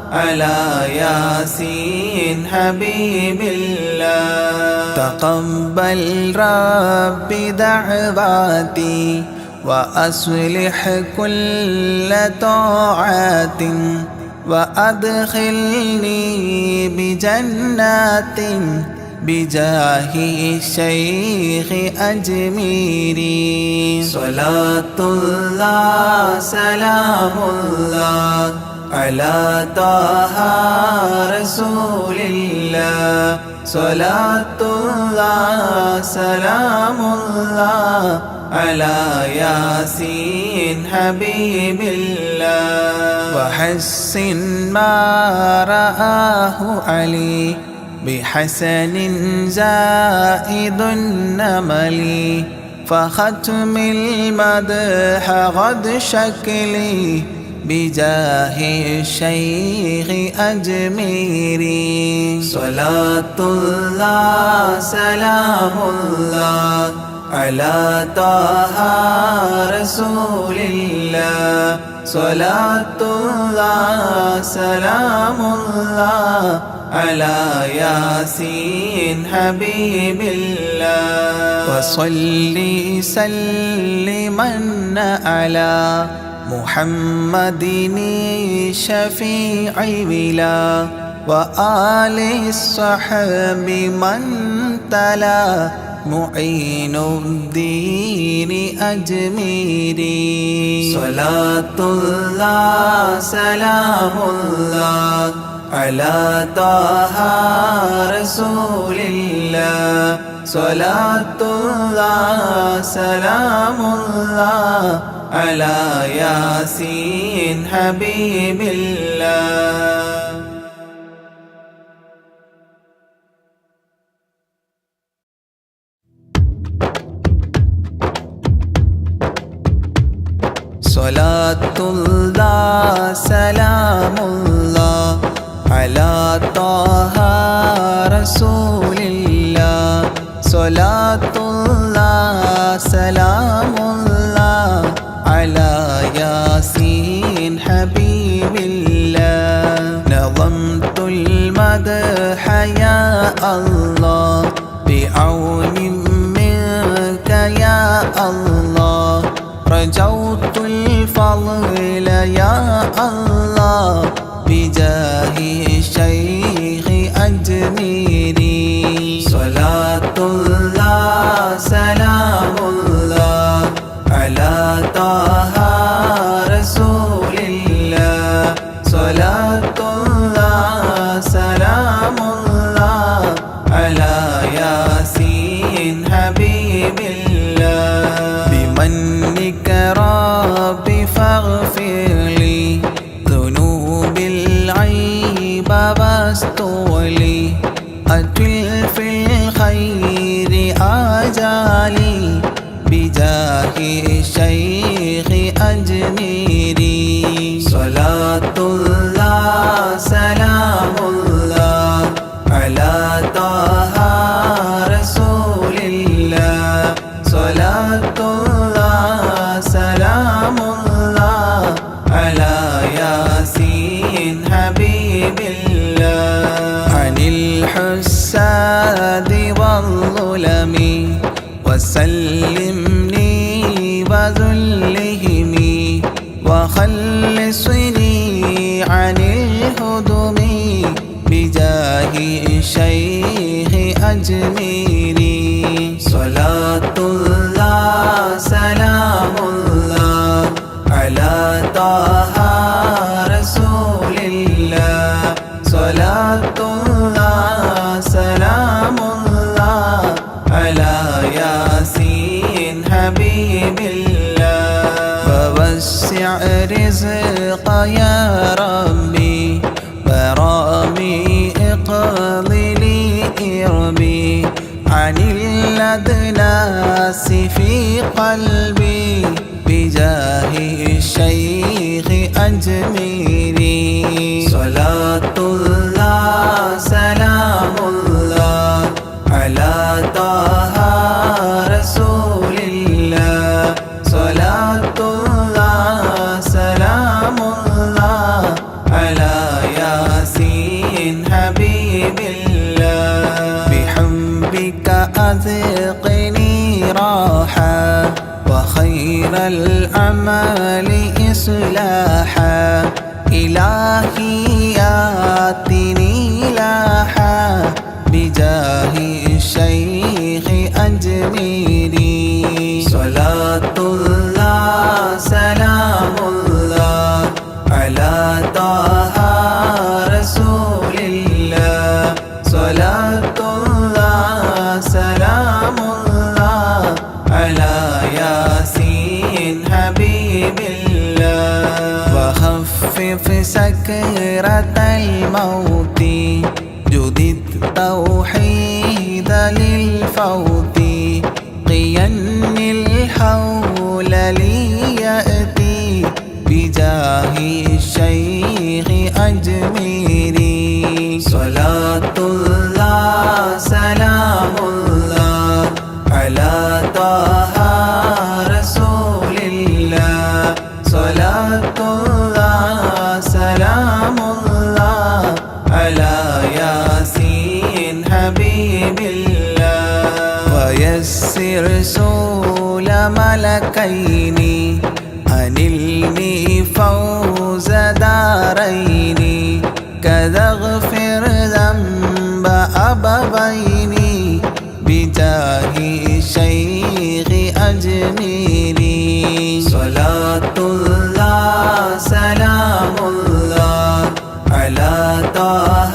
ala Yasin Habibillah. Taqabbal Rabbi da'wati wa aslih kulla ta'atin wa adkhilni bi jannatin bijahi shaykhi ajmiri. Salatullah salamullah ala taha rasulillah. Salatullah salamullah ala Yasin Habibillah. Wa hassin ma ra'ahu Ali bihasanin zaidun namali fakhatmil madha ghad shakli bijahi shaykhi ajmiri. Salatullah salamullah ala taha rasulillah. Salatullah salamullah ala Yasin Habibillah. Wa salli salliman ala Muhammadin syafi'i bila wa ali sahbi man tala mu'inuddin ajmiri. Salatullah salamullah ala taha rasulillah. Salatullah salamullah ala Yasin Habibillah. Salatullah salamullah ala taha rasulillah. Salatullah salamullah ala Yasin Habibillah. Nazamtul madha ya Allah bi'aunin minka ya Allah. Rajautul fadla ya Allah bijahi shaykhi ajmiri. Salatullah salamullah ala taha rasulillah. Salatullah salamullah ala Yasin Habibillah. Bimannika Rabbi faghfirli dhunubil aiba wastuli atil fil khairi ajali bijahi shaykhi ajmiri. Salatullah salamullah ala taha rasulillah. Salatullah الظلم وسلمني وذلهم وخلصني عن الهدم بجاه الشيخ أجميري صلاة الله سلام الله على طه رسول الله صلاة الله سلام الله على ياسين حبيب الله فوسع رزق يا ربي برامي اقض لي إربي عن الأدناس في قلبي بجاه الشيخ أجميري صلاة الله سلام الله على طه رسول الله صلاة الله سلام الله على ياسين حبيب الله بحبك أذقني راحة وخير الأعمال إصلاحا إلهي آتني لاحا بجاه الشيخ أجميري صلاة الله سلام الله على طه رسول الله صلاة الله سلام الله على ياسين حبيب الله وخفف سكرة الموت جدد توحيد للفوت قين الحول ليأتي بجاه الشيخ أجميري صلاة الله سلام الله على طه رسول الله صلاة الله سلام الله على ياسين حبيب الله ويسر سول ملكين أنلني فوز دارين كذا اغفر ذنب أبوين بجاه الشيخ أجميري صلاة الله سلام الله على طه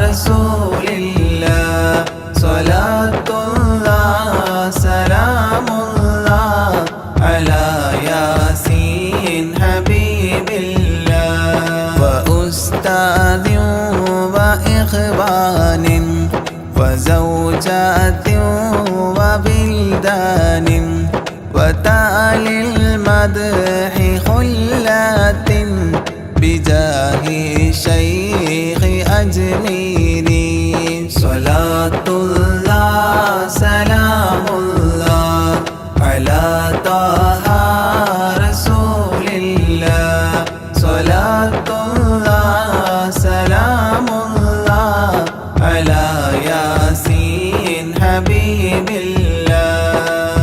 رسول الله صلاة الله سلام الله على ياسين حبيب الله وأستاذ وإخوان وزوجات وبلدان وتالي المدح خلات بجاه الشيخ أجميري صلاة الله سلام الله على طه رسول الله صلاة الله سلام الله على ياسين حبيب الله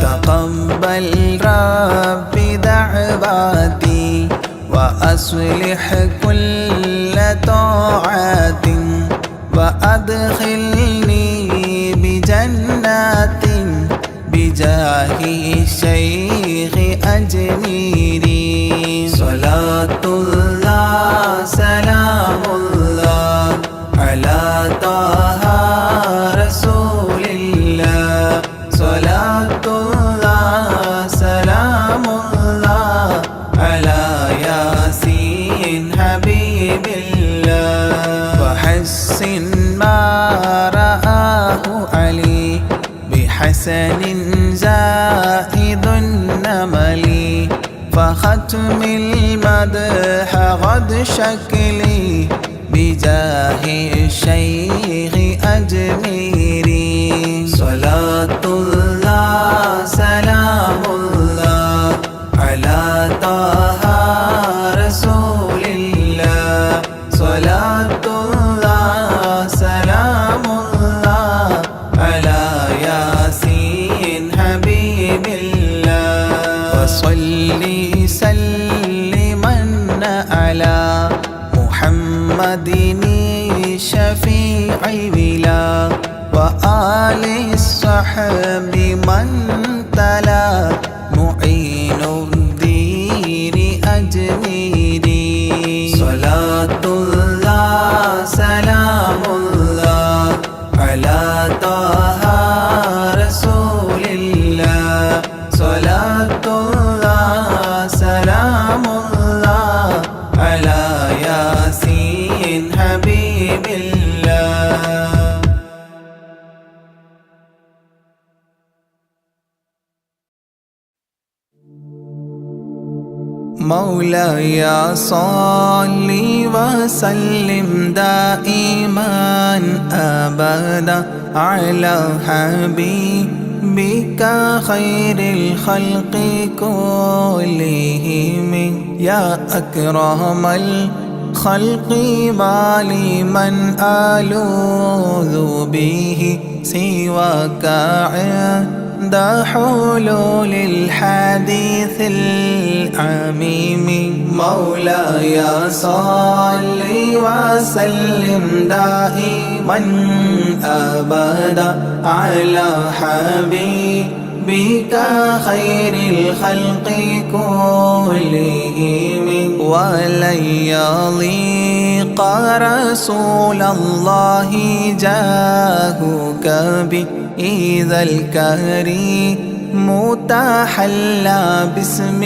تقبل ربي دعواتي وأصلح كل طاعات وأدخلني بجنات بجاه الشيخ أجميري صلاة الله سلام الله على طه رسول الله صلاة الله سلام الله على ياسين حبيب الله وحسن ما رآه علي بحسن زائد النمل فختم المدح غد شكلي بجاه الشيخ أجميري صلاة الله سلام الله على طه رسول الله صلاة الله سلام الله على صل سلما على محمد الشفيع بلا وآل الصحب من تلا معين الدين أجميري صلاة الله سلام الله على طه رسول الله صلاة الله سلام الله على ياسين حبيب الله. مولاي صل وسلم دائما أبدا على حبيبك خير الخلق كلهم يا أكرم الخلق ما لي من ألوذ به سواك عند حلول الحديث العميم مولاي صل وسلم دائما أبدا على حبيبك خير الخلق كلهم ولن يضيق رسول الله جاهك بإذا الكريم متحلى باسم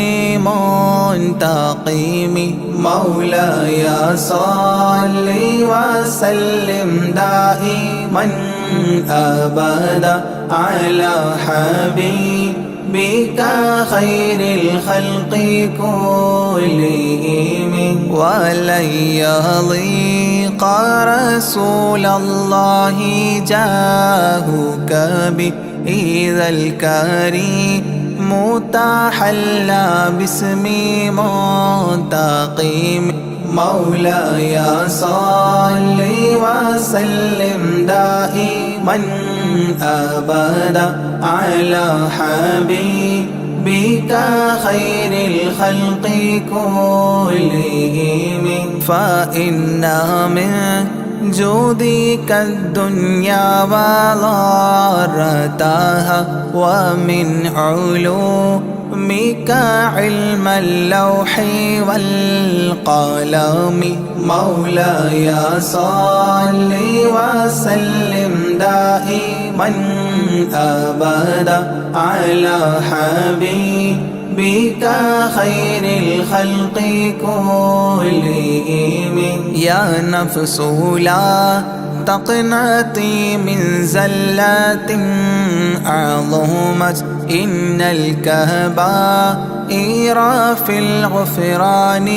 منتقم مولاي صل وسلم دائما أبدا على حبيبك خير الخلق كلهم ولن يضيق رسول الله جاهك بإذا الكريم متحلى باسم منتقم مولاي صل وسلم دائما أبدا على حبيبك خير الخلق كلهم فإن من جودك الدنيا وضارتها ومن علومك علم اللوح والقلم مولاي صل وسلم دائما أبدا على حبيبك خير الخلق كلهم يا نفس لا تقنطي من زلات عظمت إن الكبائر في الغفران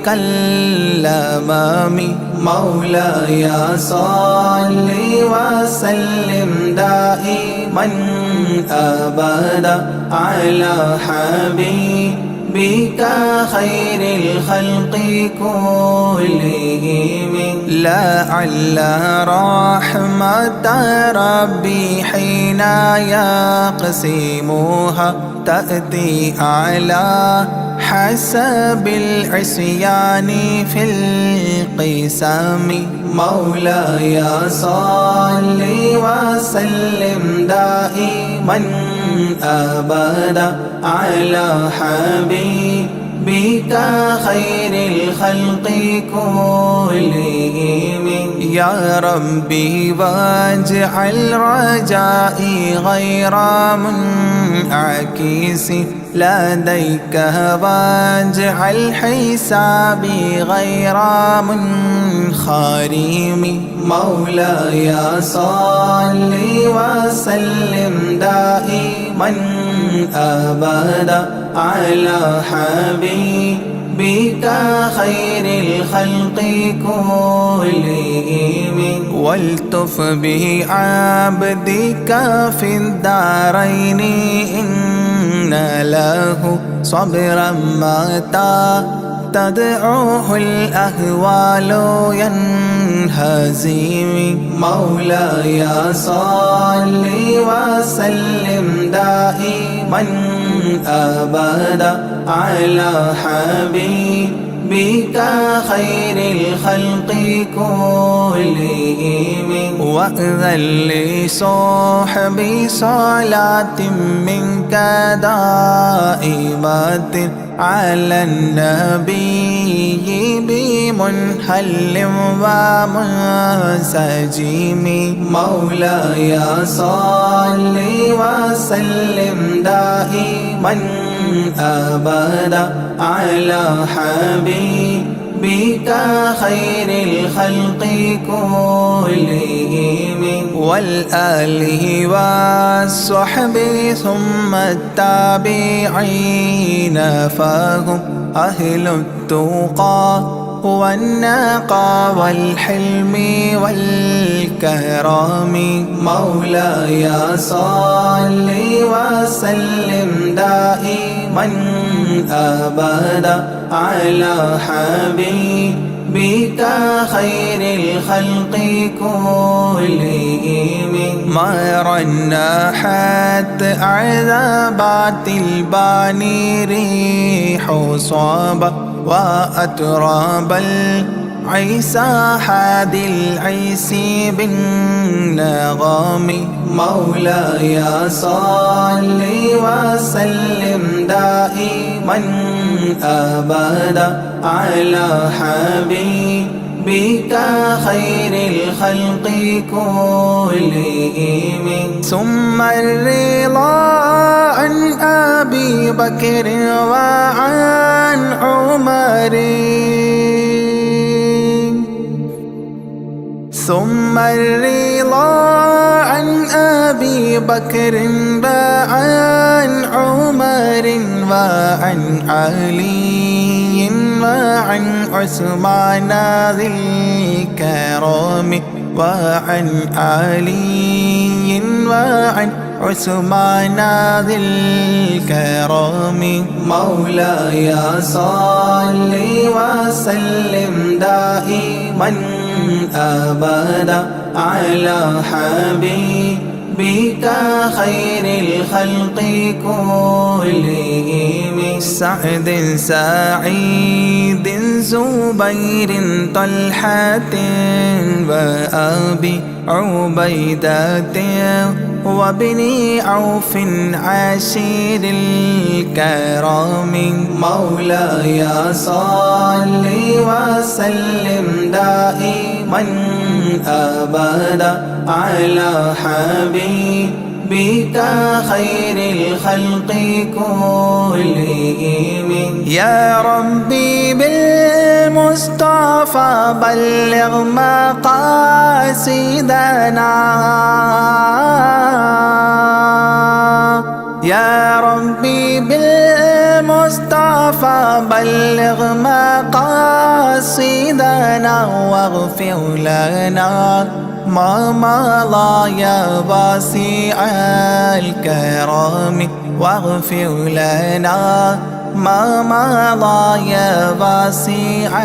كالأمام مولاي صل وسلم دائما أبدا على حبيبك خير الخلق كلهم لعل رحمة ربي حين يقسمها تأتي على حسب العصيان في القسم مولاي صل وسلم دائما أبدا على حبيبك خير الخلق كلهم يا ربي واجعل رجائي غير منعكس لديك واجعل حسابي غير منخرم مولاي صل وسلم دائما أبدا على حبيبك خير الخلق كلهم والتف بعبدك في الدارين إن له صبرا متى تدعوه الأهوال ينهزم مولاي صل وسلم دائما دائما أبدا على حبيبك خير الخلق كلهم وأذن لصحبي صلاة منك دائمة على النبي بمنحل ومنسجم مولاي صل وسلم دائما أبدا على حبيبك خير الخلق كلهم والآل والصحب ثم التابعين فهم أهل التقى والنقى والحلم والكرم مولاي صل وسلم دائما أبدا على حبيبك خير الخلق كلهم ما رنحت عذابات الباني ريح صابا وأتراب العيسى حاد العيس بالنغم مولاي صل وسلم دائما أبدا على حبيبك خير الخلق كلهم ثم الرضا عن أبي بكر وعن عمر ثم الرضا عن أبي بكر وعن عمر وعن علي وعن عثمان ذي الكرم وعن علي وعن عثمان ذي الكرم مولاي صل وسلم دائما أبدا على حبيبك خير الخلق كلهم سعد سعيد زبير طلحة وأبي عبيدة وابن عوف عشير الكرام مولاي صل وسلم دائما أبدا على حبيبك خير الخلق كلهم يا ربي بالمصطفى بلغ مقاصدنا يا ربي بالمصطفى بلغ مقاصدنا واغفر لنا ما مضى يا واسع الكرم واغفر لنا ما مضى يا واسع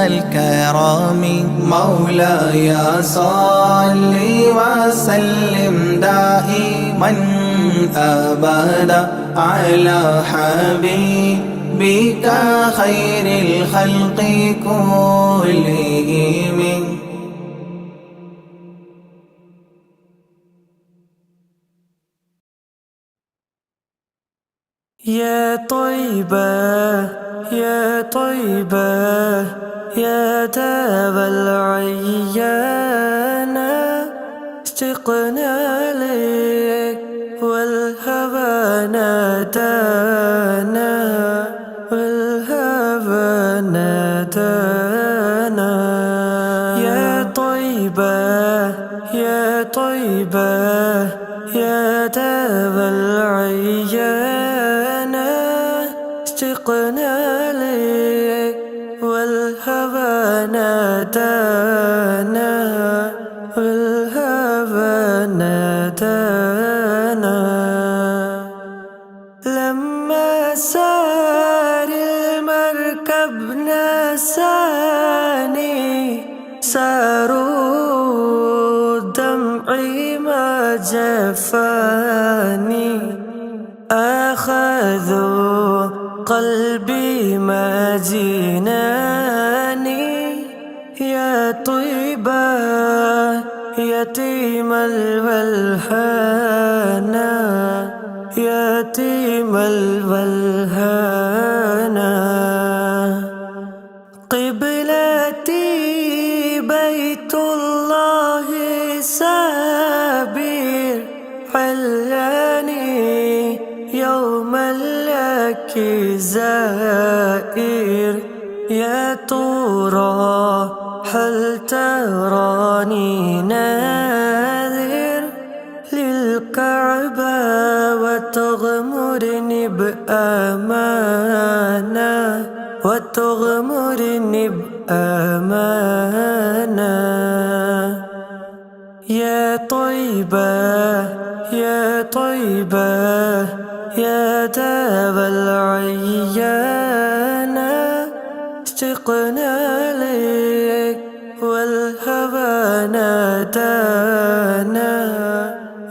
الكرم مولاي صل وسلم دائما أبدا على حبيبك خير الخلق كلهم يا طيبة يا طيبة يا تاب العيانة اشتقنا لك والهوى نادانا والهوى نادانا يا طيبة يا طيبة يا تاب العيانة اشتقنا لك والهوى نادانا والهوى نادانا لما سار المركب نساني ساروا دمعي ما جفاني أخذوا قلبي ما جناني يا طيبة يتيم الولهانا يتيم الولهانا قبلتي بيت الله سابير علاني يوما لك زائر يا ترى هل تراني ناذر للكعبة وتغمرني بأمانة وتغمرني بأمانة يا طيبة يا طيبة يا داب العيانة اشتقنا لك والهوى نادانا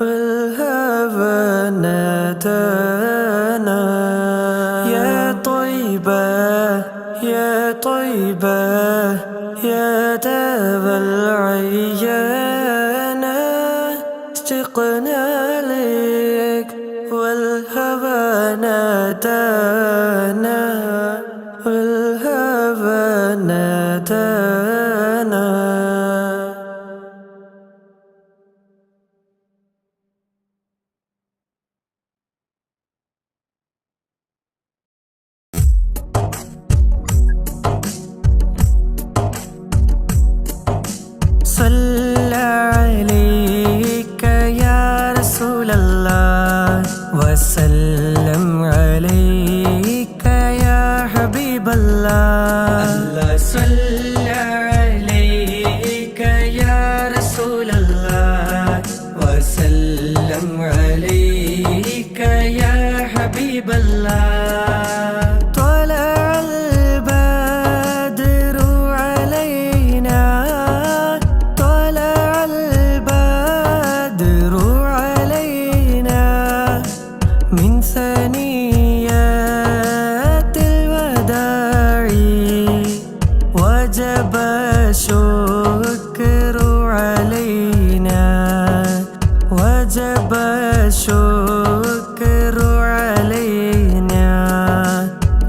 والهوى نادانا يا طيبة يا طيبة يا داب العيانة اشتقنا لك والهوى نادانا والهوى نادانا صلى عليك يا رسول الله وسلم عليك يا حبيب الله الله صلى عليك يا رسول الله وسلم عليك يا حبيب الله طلع البدر علينا طلع البدر علينا من ثنيات الوداع وجب الشكر علينا وجب الشكر علينا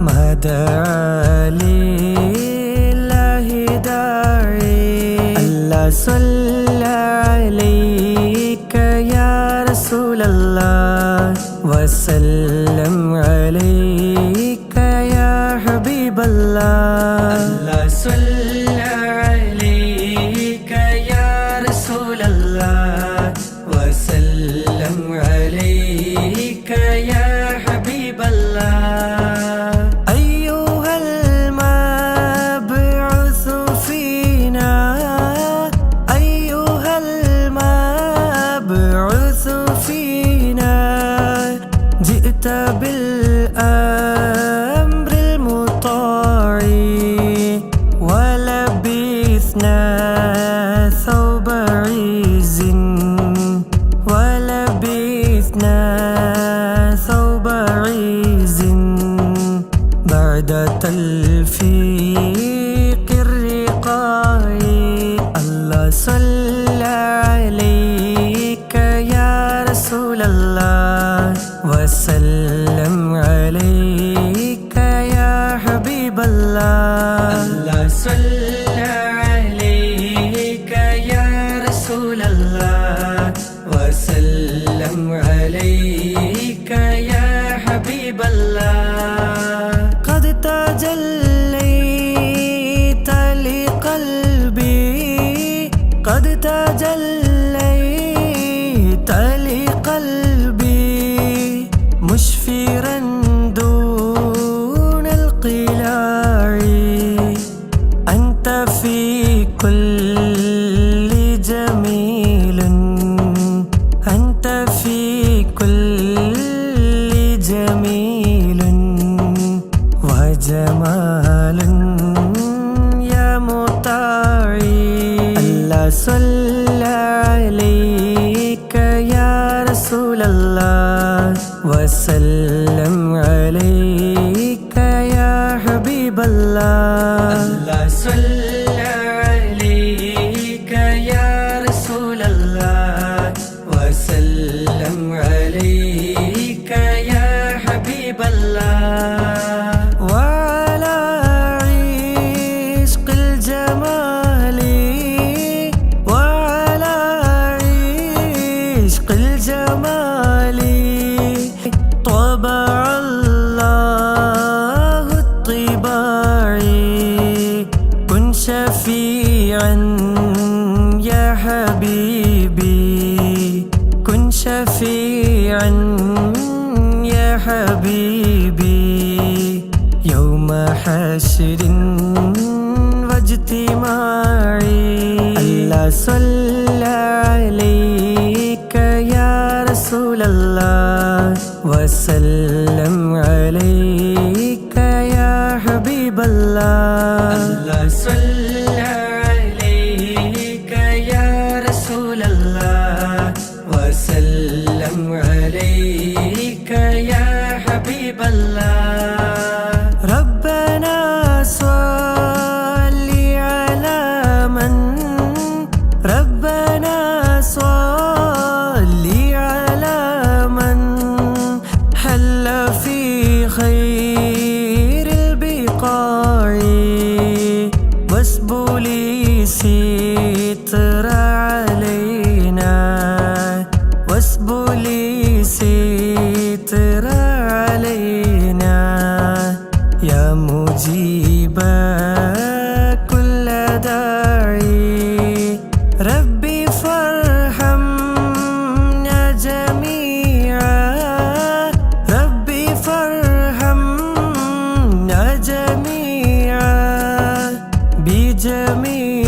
ما دعا لله داعي الله صلى عليك يا رسول الله وسلم عليك يا حبيب الله الله صلى عليك يا رسول الله وسلم عليك يا حبيب الله أيها المبعوث فينا أيها المبعوث فينا جئت بالأمر المطاع ولبثنا ثوب عز ولبثنا ثوب عز بعد تلفيق الرقاع الله صلى عليك يا رسول الله وسلم عليك يا حبيب الله الله صلى عليك يا رسول الله وسلم عليك يا حبيب الله قد تجليت لقلبي قد تجليت لقلبي مشفرا دون القلاع أنت في كل جميل أنت في كل جميل وجمال يا مطاع الله صلى عليك يا رسول الله الله وسلم عليك يا حبيب الله الله صلى عليك يا رسول الله وسلم عليك يا حبيب الله وعلى عشق الجمال وعلى عشق الجمال طبع الله الطباع كن شفيعا يا حبيبي كن شفيعا يا حبيبي يوم حشر واجتماع الله صلى عليك يا رسول الله وسلم عليك يا حبيب الله الله صلى عليك يا رسول الله وسلم عليك يا حبيب الله ربنا صل على من ربنا صل على من حل في خير البقاع واسبل ستر علينا واسبل ستر علينا يا مجيب كل داعي ربي فارحمنا جميعا ربي فارحمنا جميعا بجميع